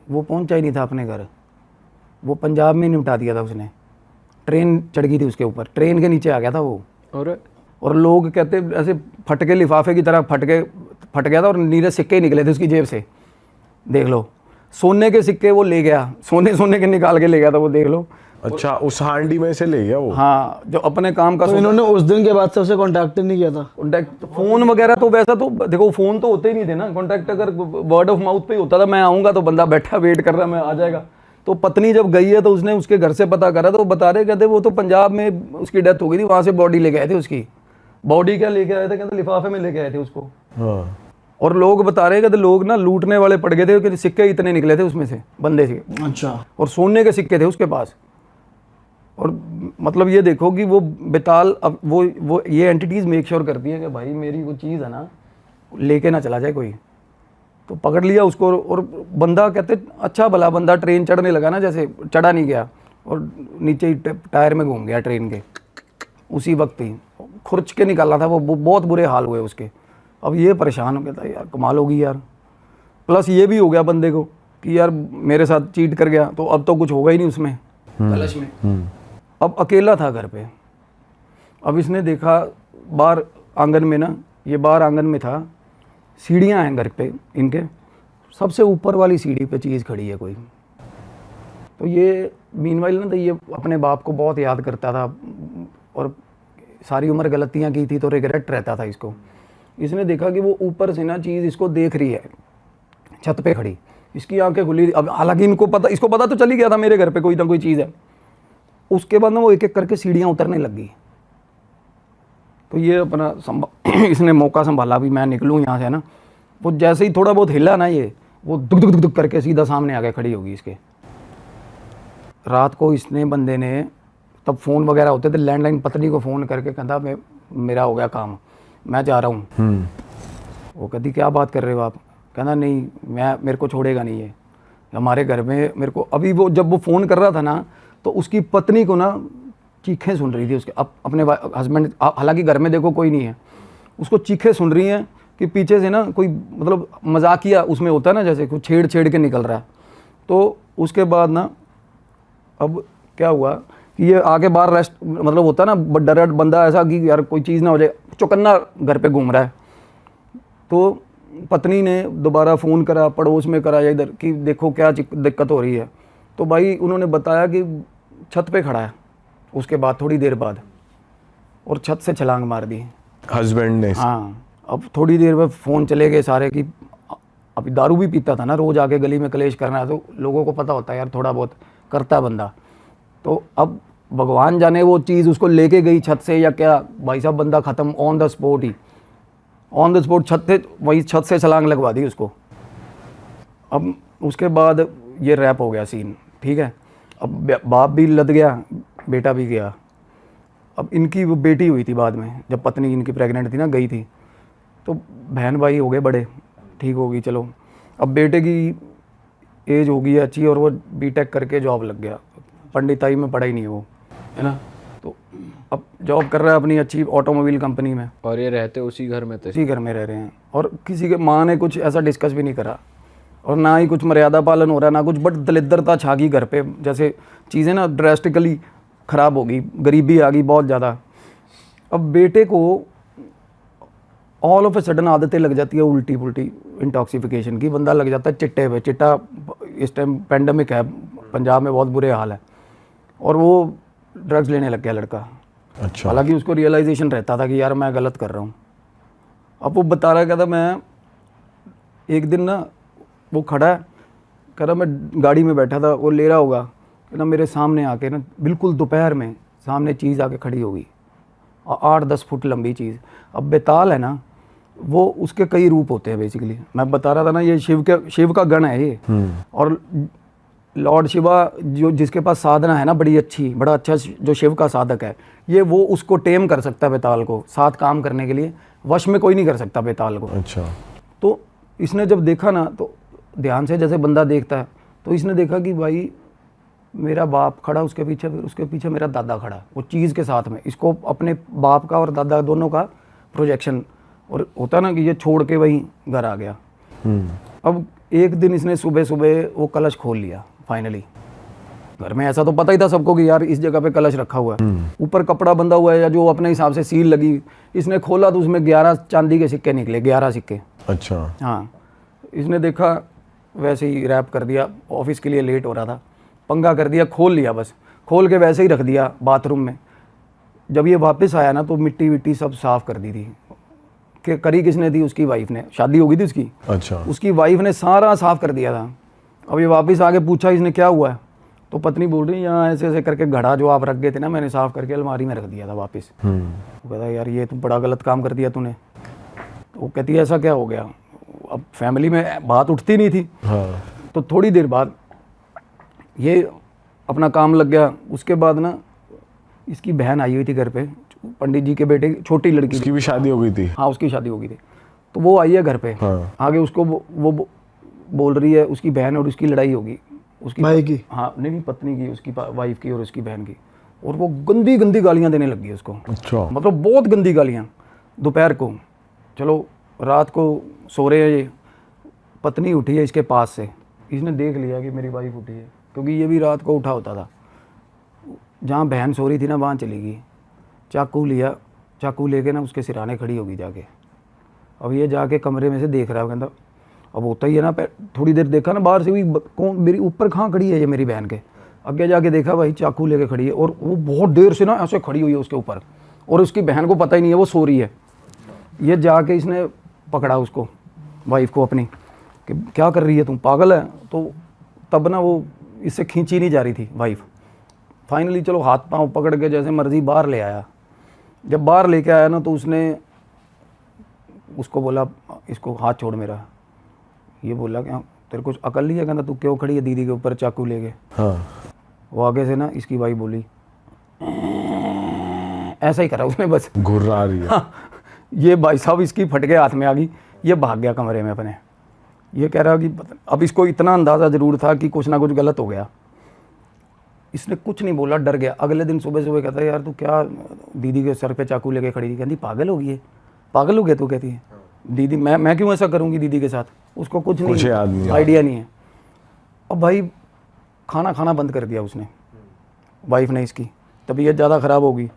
वो पहुंचा ही नहीं था अपने घर, वो पंजाब में निपटा दिया था उसने। ट्रेन चढ़ गई थी उसके ऊपर, ट्रेन के नीचे आ गया था वो। और लोग कहते ऐसे फटके लिफाफे की तरह फट गया था, और नीरे सिक्के निकले थे उसकी जेब से, देख लो। सोने के सिक्के वो ले गया, सोने के निकाल के ले गया था वो, देख लो। अच्छा, उस हांडी में से ले गया वो? हाँ, जो अपने काम का। तो इन्होंने उस दिन के बाद से उसे कांटेक्ट नहीं किया था? कॉन्टैक्ट फ़ोन वगैरह तो वैसा तो देखो, फ़ोन तो होते ही नहीं थे ना। कॉन्टैक्ट अगर वर्ड ऑफ माउथ पे ही होता था, मैं आऊँगा तो बंदा बैठा वेट कर रहा, मैं आ जाएगा। तो पत्नी जब गई है तो उसने उसके घर से पता करा, तो वो बता रहे, कहते वो तो पंजाब में उसकी डेथ हो गई थी, वहाँ से बॉडी लेके आए थे उसकी। बॉडी क्या लेके आए थे, कहते लिफाफे में लेके आए थे उसको। हाँ। और लोग बता रहे, कहते लोग ना लूटने वाले पड़ गए थे, कि सिक्के इतने निकले थे उसमें से बंदे से। अच्छा। और सोने के सिक्के थे उसके पास। और मतलब ये देखो कि वो बेताल, अब वो ये एंटिटीज़ मेक श्योर करती है कि भाई मेरी वो चीज़ है ना, लेके ना चला जाए कोई। तो पकड़ लिया उसको। और बंदा कहते अच्छा भला बंदा ट्रेन चढ़ने लगा ना, जैसे चढ़ा नहीं गया, और नीचे ही टायर में घूम गया ट्रेन के, उसी वक्त ही खुरच के निकाला था वो। बहुत बुरे हाल हुए उसके। अब ये परेशान हो गया था, यार कमाल होगी यार। प्लस ये भी हो गया बंदे को कि यार मेरे साथ चीट कर गया, तो अब तो कुछ होगा ही नहीं उसमें, कलश में। अब अकेला था घर पे। अब इसने देखा बाहर आंगन में ना, ये बाहर आंगन में था, सीढ़ियाँ हैं घर पे इनके, सबसे ऊपर वाली सीढ़ी पे चीज़ खड़ी है कोई। तो ये मीनवाइल ना, तो ये अपने बाप को बहुत याद करता था, और सारी उम्र गलतियाँ की थी तो रिग्रेट रहता था इसको। इसने देखा कि वो ऊपर से ना चीज़ इसको देख रही है, छत पे खड़ी, इसकी आंखें खुली। अब हालांकि इसको पता तो चल ही गया था मेरे घर पे कोई ना कोई चीज़ है। उसके बाद ना वो एक एक करके सीढ़ियाँ उतरने लग गई। तो ये अपना इसने मौका संभाला भी, मैं निकलूँ यहाँ से ना। वो जैसे ही थोड़ा बहुत हिला ना, ये वो दुक दुक दुक करके सीधा सामने आके खड़ी होगी इसके। रात को इसने बंदे ने, तब फ़ोन वगैरह होते थे, लैंडलाइन पत्नी को फ़ोन करके कहता मेरा हो गया काम, मैं जा रहा हूँ। वो कहती क्या बात कर रहे हो आप? कहना नहीं, मेरे को छोड़ेगा नहीं ये, हमारे घर में मेरे को। अभी वो जब वो फ़ोन कर रहा था ना, तो उसकी पत्नी को ना चीखें सुन रही थी उसके, अपने हस्बैंड, हालांकि घर में देखो कोई नहीं है, उसको चीखें सुन रही हैं कि पीछे से ना कोई, मतलब मजाकिया उसमें होता है ना, जैसे कुछ छेड़ के निकल रहा है। तो उसके बाद ना अब क्या हुआ कि ये आके बाहर रेस्ट, मतलब होता है ना डरा बंदा ऐसा कि यार कोई चीज़ ना हो जाए, चौकन्ना घर पे घूम रहा है। तो पत्नी ने दोबारा फ़ोन करा, पड़ोस में करा या इधर, कि देखो क्या दिक्कत हो रही है। तो भाई उन्होंने बताया कि छत पे खड़ा है, उसके बाद थोड़ी देर बाद, और छत से छलांग मार दी हस्बैंड ने? हाँ। अब थोड़ी देर में फ़ोन चले गए सारे कि अभी दारू भी पीता था ना, रोज़ आके गली में कलेश करना है, तो लोगों को पता होता है यार, थोड़ा बहुत करता है बंदा। तो अब भगवान जाने वो चीज़ उसको लेके गई छत से या क्या, भाई साहब बंदा ख़त्म on the spot he, on the spot वही छत से छलांग लगवा दी उसको। अब उसके बाद ये रैप हो गया सीन, ठीक है। अब बाप भी लद गया, बेटा भी गया। अब इनकी वो बेटी हुई थी बाद में, जब पत्नी इनकी प्रेग्नेंट थी ना, गई थी, तो बहन भाई हो गए बड़े, ठीक हो गई चलो। अब बेटे की एज हो गई अच्छी, और वो बीटेक करके जॉब लग गया, पंडिताई में पढ़ा ही नहीं वो, है ना। तो अब जॉब कर रहा है अपनी अच्छी ऑटोमोबाइल कंपनी में, और ये रहते उसी घर में थे? उसी घर में रह रहे हैं, और किसी के माँ ने कुछ ऐसा डिस्कस भी नहीं करा, और ना ही कुछ मर्यादा पालन हो रहा, ना कुछ, बट दलिद्रता छा गई घर पे, जैसे चीज़ें ना ड्रेस्टिकली ख़राब हो गई, गरीबी आ गई बहुत ज़्यादा। अब बेटे को ऑल ऑफ ए सडन आदतें लग जाती है उल्टी पुल्टी इंटॉक्सिफिकेशन की, बंदा लग जाता है चिट्टे पे। चिट्टा इस टाइम पेंडेमिक है, पंजाब में बहुत बुरे हाल है, और वो ड्रग्स लेने लग गया लड़का। अच्छा। हालांकि उसको रियलाइजेशन रहता था कि यार मैं गलत कर रहा हूँ। अब वो बता रहा कहता मैं एक दिन ना, वो खड़ा है, कह रहा मैं गाड़ी में बैठा था, वो ले रहा होगा, कहना मेरे सामने आके ना बिल्कुल दोपहर में सामने चीज़ आके खड़ी होगी, 8-10 फुट लंबी चीज़। अब बेताल है ना, वो उसके कई रूप होते हैं बेसिकली। मैं बता रहा था ना, ये शिव का गण है ये, और लॉर्ड शिवा जो जिसके पास साधना है ना बड़ी अच्छी, बड़ा अच्छा जो शिव का साधक है, ये वो उसको टेम कर सकता है बेताल को, साथ काम करने के लिए। वश में कोई नहीं कर सकता बेताल को। अच्छा। तो इसने जब देखा ना, तो ध्यान से जैसे बंदा देखता है, तो इसने देखा कि भाई मेरा बाप खड़ा, उसके पीछे मेरा दादा खड़ा, वो चीज़ के साथ में। इसको अपने बाप का और दादा दोनों का प्रोजेक्शन, और होता ना कि ये छोड़ के वहीं घर आ गया। अब एक दिन इसने सुबह सुबह वो कलश खोल लिया फाइनली। घर में ऐसा तो पता ही था सबको कि यार इस जगह पे कलश रखा हुआ है, ऊपर कपड़ा बंधा हुआ है या जो अपने हिसाब से सील लगी। इसने खोला तो उसमें 11 चांदी के सिक्के निकले, 11 सिक्के। अच्छा। हाँ, इसने देखा, वैसे ही रैप कर दिया, ऑफिस के लिए लेट हो रहा था, पंगा कर दिया, खोल लिया, बस खोल के वैसे ही रख दिया बाथरूम में। जब ये वापस आया ना, तो मिट्टी विट्टी सब साफ़ कर दी थी। कि करी किसने थी? उसकी वाइफ ने, शादी हो गई थी उसकी। अच्छा। उसकी वाइफ ने सारा साफ़ कर दिया था। अब ये वापस आके पूछा इसने क्या हुआ है, तो पत्नी बोल रही यहाँ ऐसे ऐसे करके घड़ा जो आप रख गए थे ना, मैंने साफ़ करके अलमारी में रख दिया था वापस। वो कहता यार ये तो बड़ा गलत काम कर दिया तूने। तो वो कहती है ऐसा क्या हो गया? अब फैमिली में बात उठती नहीं थी। हाँ। तो थोड़ी देर बाद ये अपना काम लग गया। उसके बाद ना इसकी बहन आई हुई थी घर पे, पंडित जी के बेटे की छोटी लड़की। उसकी भी शादी हो गई थी? हाँ, उसकी शादी हो गई थी। तो वो आई है घर पे। हाँ। आगे उसको वो बोल रही है, उसकी बहन और उसकी लड़ाई होगी, उसकी भाई की? हाँ, नहीं पत्नी की, उसकी वाइफ की और उसकी बहन की। और वो गंदी गंदी गालियाँ देने लगी उसको। अच्छा। मतलब बहुत गंदी गालियाँ दोपहर को। चलो रात को सो रहे हैं ये, पत्नी उठी है इसके पास से, इसने देख लिया कि मेरी वाइफ उठी है, क्योंकि ये भी रात को उठा होता था। जहाँ बहन सो रही थी ना, वहाँ चली गई, चाकू लिया, चाकू लेके ना उसके सिराने खड़ी होगी जाके। अब ये जाके कमरे में से देख रहा है, कहता अब होता ही है ना, थोड़ी देर देखा ना बाहर से भी, कौन मेरी ऊपर कहाँ खड़ी है ये मेरी बहन के। आगे जाके देखा भाई चाकू लेके खड़ी है, और वो बहुत देर से ना ऐसे खड़ी हुई है उसके ऊपर, और उसकी बहन को पता ही नहीं है वो सो रही है। ये जाके इसने पकड़ा उसको, वाइफ को अपनी, कि क्या कर रही है तुम, पागल है? तो तब ना वो इससे खींची नहीं जा रही थी वाइफ। फाइनली चलो हाथ पांव पकड़ के जैसे मर्जी बाहर ले आया। जब बाहर लेके आया ना, तो उसने उसको बोला इसको हाथ छोड़ मेरा। ये बोला क्या तेरे को अकल नहीं है? कहना तू क्यों खड़ी है दीदी के ऊपर चाकू लेके? हाँ। वो आगे से ना इसकी वाइफ बोली, ऐसा ही करा उसने बस, घुर्रा रही है। हाँ, ये भाई साहब इसकी फटके हाथ में आ गई। ये भाग गया कमरे में अपने। ये कह रहा कि अब इसको इतना अंदाज़ा ज़रूर था कि कुछ ना कुछ गलत हो गया। इसने कुछ नहीं बोला, डर गया। अगले दिन सुबह सुबह कहता है यार तू क्या दीदी के सर पे चाकू लेके खड़ी थी? कहती पागल हो गई है, पागल हो गया तू? कहती है दीदी मैं क्यों ऐसा करूँगी दीदी के साथ? उसको कुछ नहीं, आइडिया नहीं है। अब भाई खाना खाना बंद कर दिया उसने, वाइफ ने इसकी। तबीयत ज़्यादा ख़राब होगी।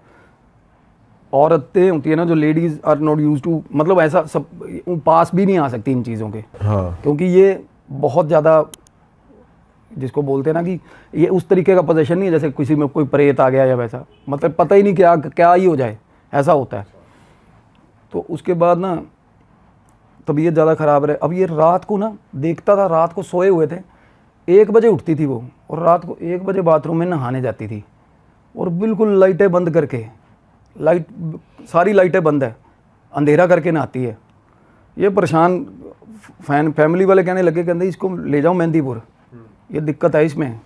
औरतें होती है ना जो ladies are not use to, मतलब ऐसा सब पास भी नहीं आ सकती इन चीज़ों के। हाँ। क्योंकि ये बहुत ज़्यादा, जिसको बोलते हैं ना कि ये उस तरीके का पोजीशन नहीं है जैसे किसी में कोई प्रेत आ गया या वैसा, मतलब पता ही नहीं क्या क्या ही हो जाए, ऐसा होता है। तो उसके बाद ना तबीयत ज़्यादा ख़राब रहे। अब ये रात को ना देखता था, रात को सोए हुए थे, 1 बजे उठती थी वो, और रात को 1 बजे बाथरूम में नहाने जाती थी, और बिल्कुल लाइटें बंद करके, सारी लाइटें बंद है, अंधेरा करके नहाती है। ये परेशान, फैमिली वाले कहने लगे, कहते इसको ले जाओ मेहंदीपुर, ये दिक्कत है इसमें।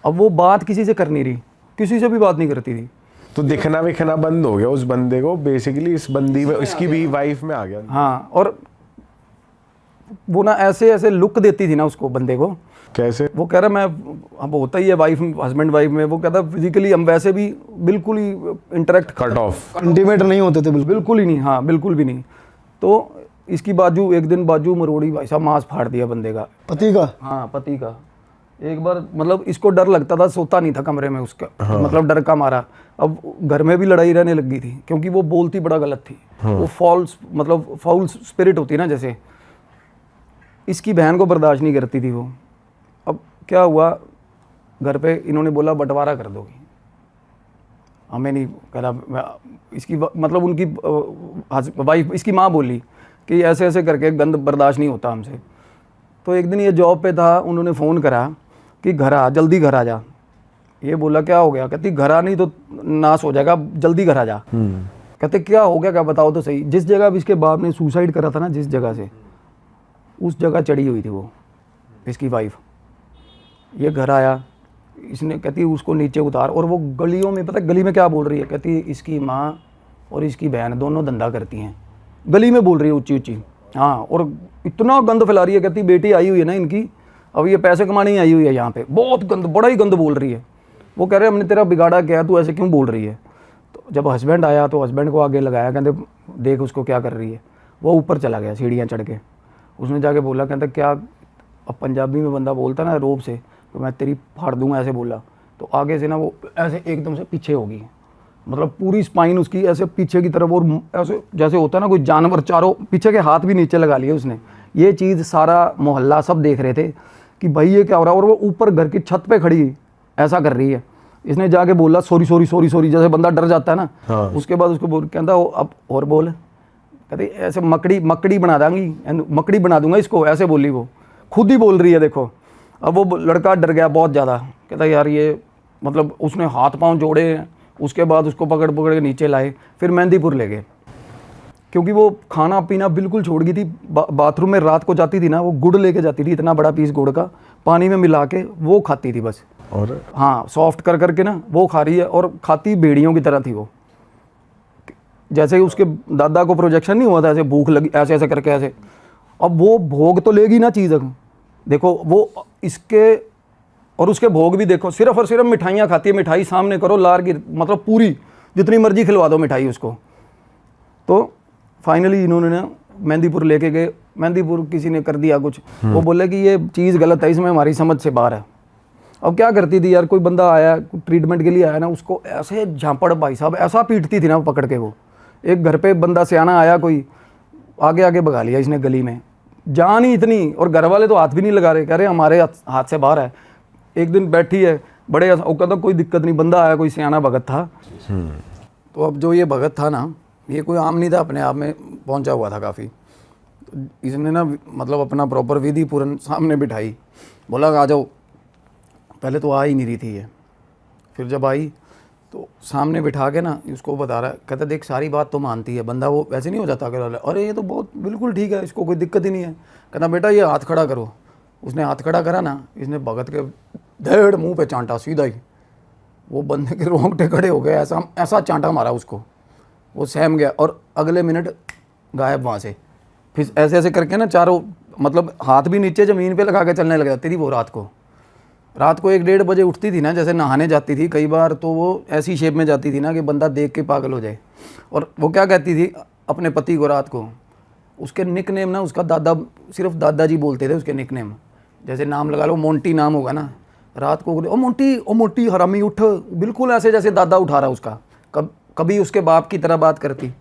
अब वो बात किसी से कर नहीं रही, किसी से भी बात नहीं करती थी। तो दिखना विखना बंद हो गया उस बंदे को, बेसिकली इस बंदी में इसकी भी वाइफ में आ गया। हाँ, और वो ना ऐसे ऐसे लुक देती थी ना उसको, बंदे को। कैसे? वो कह रहा मैं, अब होता ही है वाइफ हस्बैंड वाइफ में, वो कहता फिजिकली हम वैसे भी बिल्कुल ही इंटरेक्ट कट ऑफ। इंटीमेट नहीं होते थे बिल्कुल। बिल्कुल ही नहीं, हाँ बिल्कुल भी नहीं। तो इसकी बाजू, एक दिन बाजू मरोड़ी, भाई साहब मांस फाड़ दिया बंदे का। पति का? हाँ पति का। एक बार मतलब इसको डर लगता था, सोता नहीं था कमरे में उसका, मतलब डर का मारा। अब घर में भी लड़ाई रहने लग गई थी, क्योंकि वो बोलती बड़ा गलत थी। वो फॉल्स, मतलब फाउल स्पिरिट होती है ना जैसे, इसकी बहन को बर्दाश्त नहीं करती थी वो। अब क्या हुआ, घर पे इन्होंने बोला बंटवारा कर दोगी, हमें नहीं करा। इसकी मतलब उनकी वाइफ, इसकी माँ बोली कि ऐसे ऐसे करके गंद बर्दाश्त नहीं होता हमसे। तो एक दिन ये जॉब पे था, उन्होंने फ़ोन करा कि घर आ, जल्दी घर आ जा। ये बोला क्या हो गया? कहती घर आ नहीं तो नाश हो जाएगा, जल्दी घर आ जा। कहते क्या हो गया, क्या बताओ तो सही। जिस जगह इसके बाप ने सुसाइड करा था ना, जिस जगह से, उस जगह चढ़ी हुई थी वो इसकी वाइफ। ये घर आया, इसने कहती उसको नीचे उतार, और वो गलियों में, पता गली में क्या बोल रही है? कहती इसकी माँ और इसकी बहन दोनों धंधा करती हैं। गली में बोल रही है ऊंची ऊंची, हाँ, और इतना गंद फैला रही है। कहती बेटी आई हुई है ना इनकी, अब ये पैसे कमाने ही आई हुई है यहाँ पे, बहुत गंद, बड़ा ही गंद बोल रही है। वो कह रहे हमने तेरा बिगाड़ा क्या, तू ऐसे क्यों बोल रही है? तो जब हस्बैंड आया तो हस्बैंड को आगे लगाया, कहते देख उसको क्या कर रही है। वो ऊपर चला गया सीढ़ियाँ चढ़ के, उसने जाके बोला, कहता क्या, अब पंजाबी में बंदा बोलता ना रोब से, तो मैं तेरी फाड़ दूंगा, ऐसे बोला। तो आगे से ना वो ऐसे एकदम से पीछे होगी, मतलब पूरी स्पाइन उसकी ऐसे पीछे की तरफ, और ऐसे जैसे होता है ना कोई जानवर, चारों पीछे के हाथ भी नीचे लगा लिए उसने। ये चीज़ सारा मोहल्ला सब देख रहे थे कि भाई ये क्या हो रहा है। और वो ऊपर घर की छत पे खड़ी ऐसा कर रही है। इसने जाके बोला सॉरी सॉरी सॉरी सॉरी, जैसे बंदा डर जाता है ना। हाँ। उसके बाद उसको बोल, कहता अब और बोल। कहते ऐसे मकड़ी बना दूंगी, मकड़ी बना दूंगा इसको, ऐसे बोली वो, खुद ही बोल रही है देखो। अब वो लड़का डर गया बहुत ज़्यादा, कहता यार ये, मतलब उसने हाथ पांव जोड़े। उसके बाद उसको पकड़ पकड़ के नीचे लाए, फिर मेहंदीपुर ले गए, क्योंकि वो खाना पीना बिल्कुल छोड़ गई थी। बाथरूम में रात को जाती थी ना, वो गुड़ लेके जाती थी, इतना बड़ा पीस गुड़ का पानी में मिला के वो खाती थी बस। और हाँ, सॉफ्ट कर करके ना वो खा रही है, और खाती भेड़ियों की तरह थी वो। जैसे ही उसके दादा को प्रोजेक्शन नहीं हुआ था, ऐसे भूख लगी, ऐसे ऐसे करके ऐसे। अब वो भोग तो लेगी ना चीज़, देखो वो इसके और उसके भोग भी देखो, सिर्फ और सिर्फ मिठाइयाँ खाती है। मिठाई सामने करो, लार की, मतलब पूरी जितनी मर्जी खिलवा दो मिठाई उसको। तो फाइनली इन्होंने ना मेहंदीपुर लेके गए। मेहंदीपुर किसी ने कर दिया कुछ, वो बोले कि ये चीज़ गलत है, इसमें हमारी समझ से बाहर है। अब क्या करती थी यार, कोई बंदा आया ट्रीटमेंट के लिए आया ना, उसको ऐसे झांपड़, भाई साहब ऐसा पीटती थी ना पकड़ के वो। एक घर पे बंदा सियाना आया कोई, आगे आगे भगा लिया इसने गली में, जान ही इतनी। और घर वाले तो हाथ भी नहीं लगा रहे, कह रहे हमारे हाथ से बाहर है। एक दिन बैठी है बड़े, वो कहता कोई दिक्कत नहीं, बंदा आया कोई सियाना भगत था। तो अब जो ये भगत था ना, ये कोई आम नहीं था, अपने आप में पहुंचा हुआ था काफ़ी। तो इसने ना मतलब अपना प्रॉपर विधि पूरन सामने बिठाई, बोला आ जाओ। पहले तो आ ही नहीं रही थी ये, फिर जब आई तो सामने बिठा के ना उसको बता रहा है, कहता देख सारी बात तो मानती है। बंदा वो वैसे नहीं हो जाता, अरे ये तो बहुत बिल्कुल ठीक है, इसको कोई दिक्कत ही नहीं है। कहता बेटा ये हाथ खड़ा करो। उसने हाथ खड़ा करा ना, इसने भगत के धड़ मुंह पे चांटा सीधा ही। वो बंदे के रोंगटे खड़े हो गए, ऐसा ऐसा चांटा मारा उसको, वो सहम गया और अगले मिनट गायब वहाँ से। फिर ऐसे ऐसे करके ना चारों, मतलब हाथ भी नीचे ज़मीन पे लगा के चलने लग जाती थी वो। रात को 1-1:30 बजे उठती थी ना, जैसे नहाने जाती थी कई बार, तो वो ऐसी शेप में जाती थी ना कि बंदा देख के पागल हो जाए। और वो क्या कहती थी अपने पति को रात को, उसके निक नेम ना, उसका दादा, सिर्फ दादाजी बोलते थे उसके निक नेम। जैसे नाम लगा लो, मोंटी नाम होगा ना, रात को ओ मोंटी हरामी उठ, बिल्कुल ऐसे जैसे दादा उठा रहा उसका। कभी उसके बाप की तरह बात करती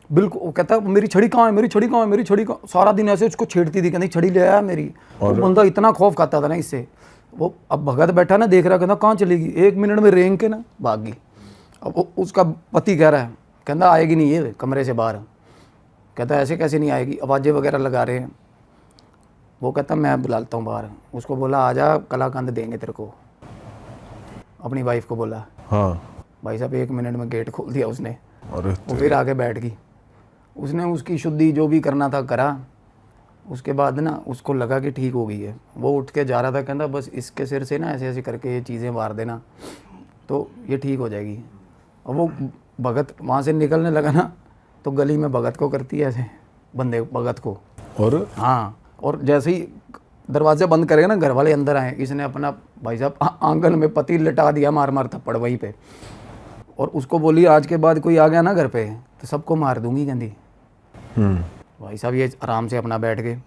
बिल्कुल। वो कहता मेरी छड़ी कहाँ है, मेरी छड़ी कहाँ है, मेरी छड़ी कहाँ। सारा दिन ऐसे उसको छेड़ती थी, कहती छड़ी ले आया मेरी। वो बंदा इतना खौफ खाता था ना इससे। वो अब भगत बैठा ना देख रहा, कहता कहाँ चलेगी, 1 मिनट में रेंग के ना भाग गई। अब उसका पति कह रहा है, कहता आएगी नहीं ये कमरे से बाहर। कहता ऐसे कैसे नहीं आएगी, आवाज़ें वगैरह लगा रहे हैं। वो कहता मैं बुलाता हूँ बाहर। उसको बोला आजा, कलाकंद देंगे तेरे को। अपनी वाइफ को बोला। हाँ भाई साहब 1 मिनट में गेट खोल दिया उसने, और वो फिर आके बैठ गई। उसने उसकी शुद्धि जो भी करना था करा। उसके बाद ना उसको लगा कि ठीक हो गई है। वो उठ के जा रहा था, कहता बस इसके सिर से ना ऐसे ऐसे करके ये चीज़ें मार देना तो ये ठीक हो जाएगी। और वो भगत वहाँ से निकलने लगा ना, तो गली में भगत को करती है ऐसे, बंदे भगत को। और हाँ, और जैसे ही दरवाज़ा बंद करेगा ना, घर वाले अंदर आए, इसने अपना भाई साहब आंगन में पति लटा दिया, मार मार थप्पड़ वहीं पे। और उसको बोली आज के बाद कोई आ गया ना घर पे तो सबको मार दूंगी कहती। भाई साहब ये आराम से अपना बैठ गए।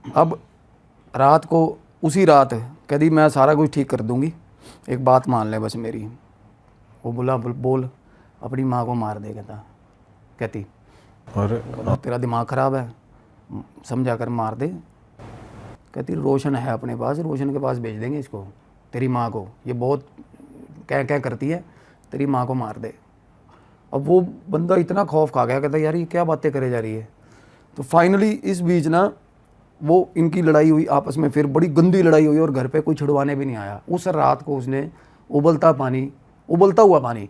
अब रात को उसी रात कहती मैं सारा कुछ ठीक कर दूंगी, एक बात मान ले बस मेरी। वो बोला बोल अपनी माँ को मार दे कहती अरे बोला तेरा दिमाग ख़राब है, समझा कर मार दे। कहती रोशन है अपने पास, रोशन के पास भेज देंगे इसको, तेरी माँ को, ये बहुत क्या करती है, तेरी माँ को मार दे। अब वो बंदा इतना खौफ खा गया, कहता यार ये क्या बातें करे जा रही है। तो फाइनली इस बीच ना वो इनकी लड़ाई हुई आपस में, फिर बड़ी गंदी लड़ाई हुई और घर पे कोई छुड़वाने भी नहीं आया। उस रात को उसने उबलता हुआ पानी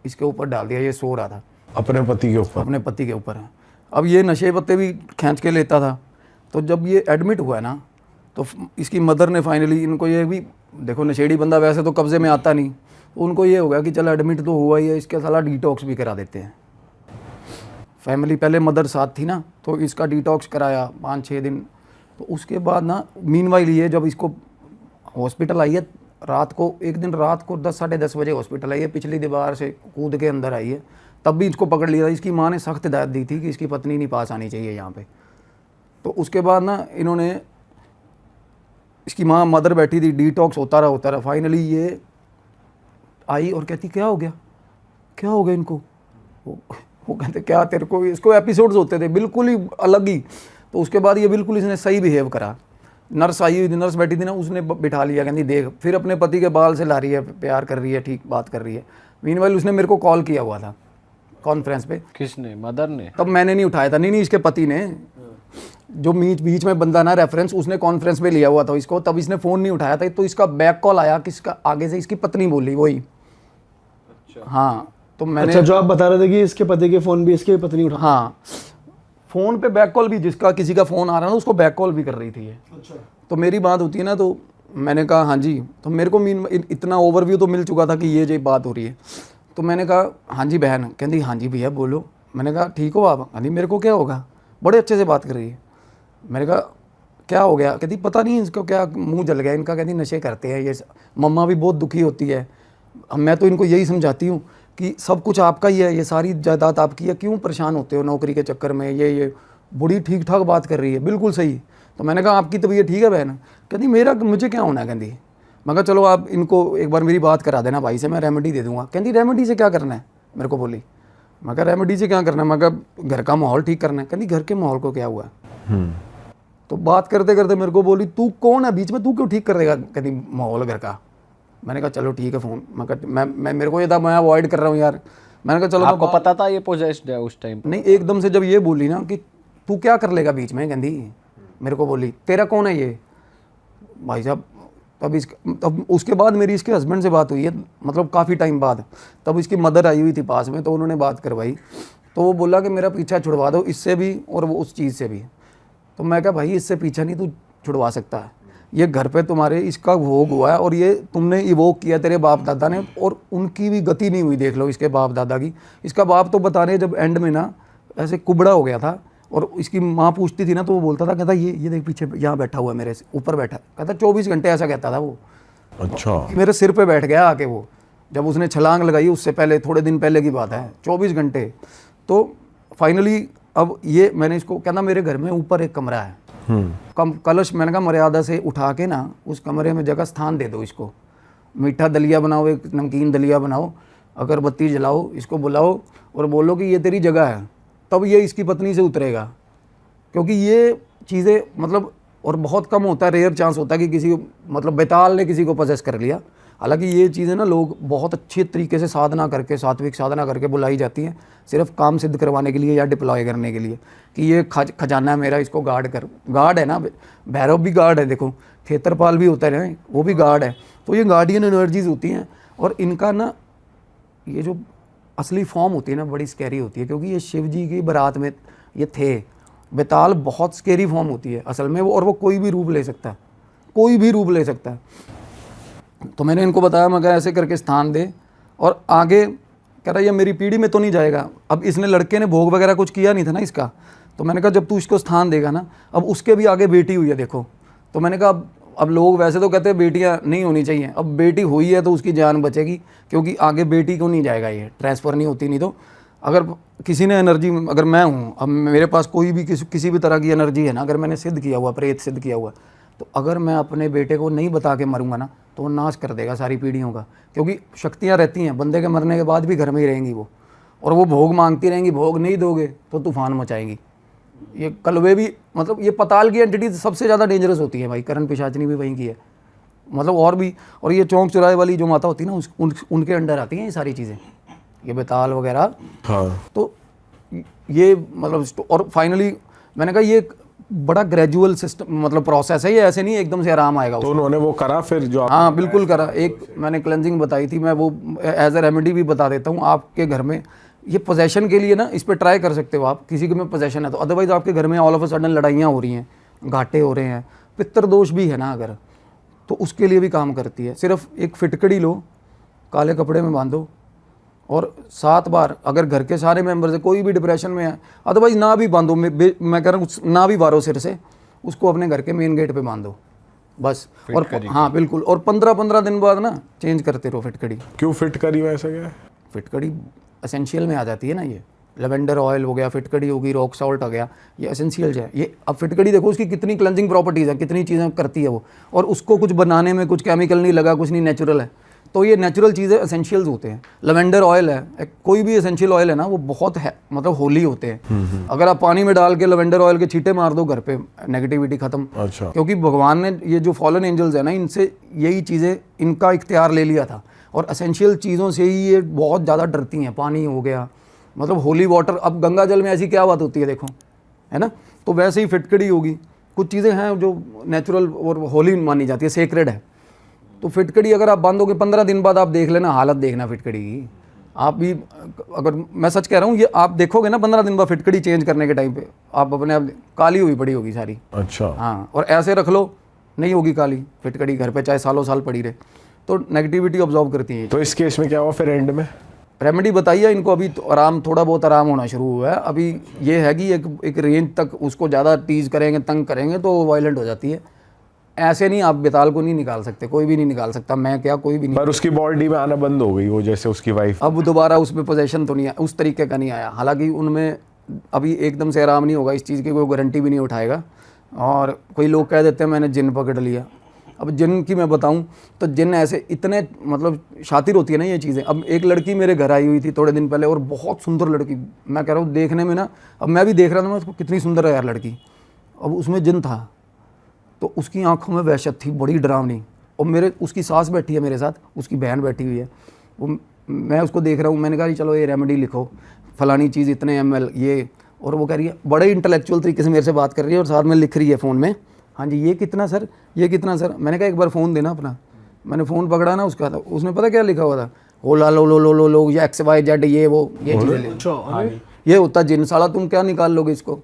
इसके ऊपर डाल दिया, ये सो रहा था अपने पति के ऊपर, अपने पति के ऊपर। अब ये नशे पत्ते भी खींच के लेता था। तो जब ये एडमिट हुआ ना तो इसकी मदर ने फाइनली, इनको ये भी देखो नशेड़ी बंदा वैसे तो कब्जे में आता नहीं, तो उनको ये हो गया कि चल एडमिट तो हुआ ही है, इसके साला डिटॉक्स भी करा देते हैं। फैमिली पहले मदर साथ थी ना, तो इसका डिटॉक्स कराया 5-6 दिन। तो उसके बाद ना मीनवाइल ये जब इसको हॉस्पिटल आई है रात को, एक दिन रात को 10 साढ़े 10 बजे हॉस्पिटल आई है, पिछली दीवार से कूद के अंदर आई है, तब भी इसको पकड़ लिया था। इसकी माँ ने सख्त हिदायत दी थी कि इसकी पत्नी नहीं पास आनी चाहिए यहाँ पे। तो उसके बाद ना इन्होंने, इसकी माँ मदर बैठी थी, डिटॉक्स होता रहा। फाइनली ये आई और कहती क्या हो गया इनको। वो कहते क्या तेरे को, इसको एपिसोड्स होते थे बिल्कुल ही अलग ही। तो उसके बाद ये बिल्कुल इसने सही बिहेव करा। नर्स आई हुई थी, नर्स बैठी थी ना, उसने बिठा लिया, कहती देख, फिर अपने पति के बाल से ला रही है, प्यार कर रही है, ठीक बात कर रही है। मीनवाइल उसने मेरे को कॉल किया हुआ था कॉन्फ्रेंस पे। किसने? मदर ने? तब मैंने नहीं उठाया था, नहीं इसके पति ने, जो बीच में बंदा ना रेफरेंस, उसने कॉन्फ्रेंस पे लिया हुआ था इसको, तब इसने फ़ोन नहीं उठाया था। तो इसका बैक कॉल आया, किसका, आगे से इसकी पत्नी बोली वही। अच्छा। हाँ तो मैंने, अच्छा, जो आप बता रहे थे कि इसके पति के फ़ोन भी इसके पत्नी उठा। हाँ फ़ोन पे बैक कॉल भी, जिसका किसी का फ़ोन आ रहा ना उसको बैक कॉल भी कर रही थी ये। अच्छा। तो मेरी बात होती है ना, तो मैंने कहा हाँ जी। तो मेरे को इतना ओवरव्यू तो मिल चुका था कि ये बात हो रही है। तो मैंने कहा हाँ जी बहन, कहती हाँ जी भैया बोलो। मैंने कहा ठीक हो आप? हाँ जी, मेरे को क्या होगा, बड़े अच्छे से बात कर रही है। मैंने कहा क्या हो गया? कहती पता नहीं इसको क्या मुंह जल गया इनका, कहती नशे करते हैं ये, मम्मा भी बहुत दुखी होती है। मैं तो इनको यही समझाती हूँ कि सब कुछ आपका ही है, ये सारी जायदाद आपकी है, क्यों परेशान होते हो नौकरी के चक्कर में। ये बड़ी ठीक ठाक बात कर रही है, बिल्कुल सही। तो मैंने कहा आपकी तबीयत ठीक है बहन? कहती मुझे क्या होना है। कहती मैं कहा चलो आप इनको एक बार मेरी बात करा देना भाई से, मैं रेमेडी दे दूँगा। कहती रेमेडी से क्या करना है, मेरे को बोली। मैं कहा रेमेडी से क्या करना है, मैं कहा घर का माहौल ठीक करना है। कहती घर के माहौल को क्या हुआ है? तो बात करते करते मेरे को बोली तू कौन है बीच में, तू क्यों ठीक कर देगा कहती माहौल घर का। मैंने कहा चलो ठीक है फ़ोन। मैं मेरे को ये था, मैं अवॉइड कर रहा हूँ यार। मैंने कहा चलो। आपको पता था ये पोजेस्ड है उस टाइम? नहीं, एकदम से जब ये बोली ना कि तू क्या कर लेगा बीच में, कहती मेरे को बोली तेरा कौन है ये भाई साहब। तब उसके बाद मेरी इसके हस्बैंड से बात हुई है, मतलब काफ़ी टाइम बाद। तब इसकी मदर आई हुई थी पास में, तो उन्होंने बात करवाई। तो वो बोला कि मेरा पीछा छुड़वा दो इससे भी और वो उस चीज़ से भी। तो मैं कहा भाई इससे पीछा नहीं तू छुड़वा सकता है, ये घर पे तुम्हारे इसका भोग हुआ है और ये तुमने इवोक किया तेरे बाप दादा ने, और उनकी भी गति नहीं हुई, देख लो इसके बाप दादा की। इसका बाप तो बता रहे जब एंड में ना ऐसे कुबड़ा हो गया था और इसकी माँ पूछती थी ना तो वो बोलता था, कहता ये देख पीछे यहाँ बैठा हुआ है, मेरे ऊपर बैठा, कहता 24 घंटे ऐसा कहता था वो। अच्छा। मेरे सिर पे बैठ गया आके वो, जब उसने छलांग लगाई उससे पहले थोड़े दिन पहले की बात है, 24 घंटे। तो फाइनली अब ये मैंने इसको कहना मेरे घर में ऊपर एक कमरा है, कलश, मैंने कहा मर्यादा से उठा के ना उस कमरे में जगह स्थान दे दो इसको, मीठा दलिया बनाओ, एक नमकीन दलिया बनाओ, अगरबत्ती जलाओ, इसको बुलाओ और बोलो कि ये तेरी जगह है, तब ये इसकी पत्नी से उतरेगा। क्योंकि ये चीज़ें मतलब, और बहुत कम होता है, रेयर चांस होता है कि किसी मतलब बेताल ने किसी को पजेस कर लिया। हालांकि ये चीज़ें ना लोग बहुत अच्छे तरीके से साधना करके, सात्विक साधना करके बुलाई जाती हैं, सिर्फ काम सिद्ध करवाने के लिए या डिप्लॉय करने के लिए कि ये खजाना है मेरा, इसको गार्ड कर। गार्ड है ना, भैरव भी गार्ड है, देखो खेतरपाल भी होता है ना, वो भी गार्ड है। तो ये गार्डियन एनर्जीज होती हैं और इनका ना ये जो असली फॉर्म होती है ना बड़ी स्कैरी होती है, क्योंकि ये शिव जी की बारात में ये थे। बेताल बहुत स्कैरी फॉर्म होती है असल में वो, और वो कोई भी रूप ले सकता है, कोई भी रूप ले सकता है। तो मैंने इनको बताया, मैं कहा ऐसे करके स्थान दे, और आगे कह रहा ये मेरी पीढ़ी में तो नहीं जाएगा। अब इसने लड़के ने भोग वगैरह कुछ किया नहीं था ना इसका, तो मैंने कहा जब तू इसको स्थान देगा ना, अब उसके भी आगे बेटी हुई है देखो, तो मैंने कहा अब लोग वैसे तो कहते हैं बेटियां नहीं होनी चाहिए, अब बेटी हुई है तो उसकी जान बचेगी, क्योंकि आगे बेटी को नहीं जाएगा, ये ट्रांसफ़र नहीं होती। नहीं तो अगर किसी ने एनर्जी, अगर मैं हूँ, अब मेरे पास कोई भी किसी भी तरह की एनर्जी है ना, अगर मैंने सिद्ध किया हुआ, प्रेत सिद्ध किया हुआ, तो अगर मैं अपने बेटे को नहीं बता के मरूंगा ना, तो वो नाश कर देगा सारी पीढ़ियों का, क्योंकि शक्तियाँ रहती हैं, बंदे के मरने के बाद भी घर में ही रहेंगी वो, और वो भोग मांगती रहेंगी, भोग नहीं दोगे तो तूफान मचाएंगी। ये कलवे भी, मतलब ये पताल की एंटिटी सबसे ज़्यादा डेंजरस होती है भाई, करण पिशाचनी भी वहीं की है, मतलब और भी, और ये चौंक चौराहे वाली जो माता होती है ना, उनके अंडर आती हैं ये सारी चीज़ें, ये बेताल वगैरह। हाँ। तो ये मतलब, और फाइनली मैंने कहा ये बड़ा ग्रेजुअल सिस्टम, मतलब प्रोसेस है, ये ऐसे नहीं एकदम से आराम आएगा। तो उन्होंने वो करा फिर जो हाँ बिल्कुल करा। एक मैंने क्लेंजिंग बताई थी, मैं वो एज ए रेमेडी भी बता देता हूँ आपके घर में। ये पोजेशन के लिए ना, इस पर ट्राई कर सकते हो आप, किसी के में पोजेशन है तो। अदरवाइज आपके घर में ऑल ऑफ अ सडन लड़ाइयाँ हो रही हैं, घाटे हो रहे हैं, पितृ दोष भी है ना अगर, तो उसके लिए भी काम करती है। सिर्फ एक फिटकड़ी लो, काले कपड़े में बांधो, और 7 बार, अगर घर के सारे मेंबर से कोई भी डिप्रेशन में है, अदरवाइज ना भी बांधो, मैं कह रहा हूँ ना भी वारो सिर से, उसको अपने घर के मेन गेट पे बांधो बस। और हाँ बिल्कुल, और 15-15 दिन बाद ना चेंज करते रहो फिटकड़ी। क्यों फिट करी वैसा क्या है? फिटकड़ी एसेंशियल में आ जाती है ना, ये लेवेंडर ऑयल हो गया, फिटकड़ी होगी, रॉक सॉल्ट हो गया, ये एसेंशियल्स है ये। अब फिटकड़ी देखो उसकी कितनी क्लेंजिंग प्रॉपर्टीज़ है, कितनी चीज़ें करती है वो, और उसको कुछ बनाने में कुछ केमिकल नहीं लगा, कुछ नहीं, नेचुरल है। तो ये नेचुरल चीज़ें एसेंशियल्स होते हैं। लेवेंडर ऑयल है, कोई भी एसेंशियल ऑयल है ना, वो बहुत है, मतलब होली होते हैं। अगर आप पानी में डाल के लेवेंडर ऑयल के छींटे मार दो घर पे, नेगेटिविटी खत्म। अच्छा। क्योंकि भगवान ने ये जो फॉलन एंजल्स है ना, इनसे यही चीज़ें, इनका इख्तियार ले लिया था, और एसेंशियल चीज़ों से ही ये बहुत ज़्यादा डरती हैं। पानी हो गया, मतलब होली वाटर, अब गंगा जल में ऐसी क्या बात होती है देखो, है ना। तो वैसे ही फिटकड़ी होगी, कुछ चीज़ें हैं जो नेचुरल और होली मानी जाती है, सेक्रेड है। तो फिटकड़ी अगर आप बांधोगे 15 दिन बाद, आप देख लेना हालत, देखना फिटकड़ी की। आप भी, अगर मैं सच कह रहा हूँ, ये आप देखोगे ना 15 दिन बाद फिटकड़ी चेंज करने के टाइम पे, आप अपने आप काली हुई पड़ी होगी सारी। अच्छा। हाँ, और ऐसे रख लो, नहीं होगी काली फिटकड़ी घर पे, चाहे सालों साल पड़ी रहे। तो नेगेटिविटी ऑब्जॉर्व करती है। तो इस केस में क्या हुआ फिर एंड में? रेमेडी बताइए इनको, अभी तो आराम, थोड़ा बहुत आराम होना शुरू हुआ है। अभी ये है कि एक रेंज तक उसको ज़्यादा टीज करेंगे, तंग करेंगे तो वायलेंट हो जाती है। ऐसे नहीं, आप बेताल को नहीं निकाल सकते, कोई भी नहीं निकाल सकता, मैं क्या, कोई भी नहीं। पर उसकी बॉडी में आना बंद हो गई वो, जैसे उसकी वाइफ। अब दोबारा उसमें पोजेशन तो नहीं आया, उस तरीके का नहीं आया। हालांकि उनमें अभी एकदम से आराम नहीं होगा, इस चीज़ की कोई गारंटी भी नहीं उठाएगा। और कोई लोग कह देते हैं मैंने जिन पकड़ लिया। अब जिन की मैं बताऊं तो जिन ऐसे इतने, मतलब शातिर होती है ना ये चीज़ें। अब एक लड़की मेरे घर आई हुई थी थोड़े दिन पहले, और बहुत सुंदर लड़की, मैं कह रहा हूँ देखने में ना, अब मैं भी देख रहा था मैं उसको, कितनी सुंदर है यार लड़की। अब उसमें जिन था, तो उसकी आंखों में वहशत थी बड़ी डरावनी। और उसकी सास बैठी है मेरे साथ, उसकी बहन बैठी हुई है, वो मैं उसको देख रहा हूँ। मैंने कहा चलो ये रेमेडी लिखो, फलानी चीज़ इतने ml ये, और वो कह रही है बड़े इंटेलेक्चुअल तरीके से मेरे से बात कर रही है, और साथ में लिख रही है फ़ोन में, हाँ जी ये कितना सर, ये कितना सर। मैंने कहा एक बार फ़ोन देना अपना। मैंने फ़ोन पकड़ा ना उसका, तो उसने पता क्या लिखा हुआ था, ओला लो या XYZ ये वो, ये चीज़ें। ये होता जिन, साला तुम क्या निकाल लोगे इसको।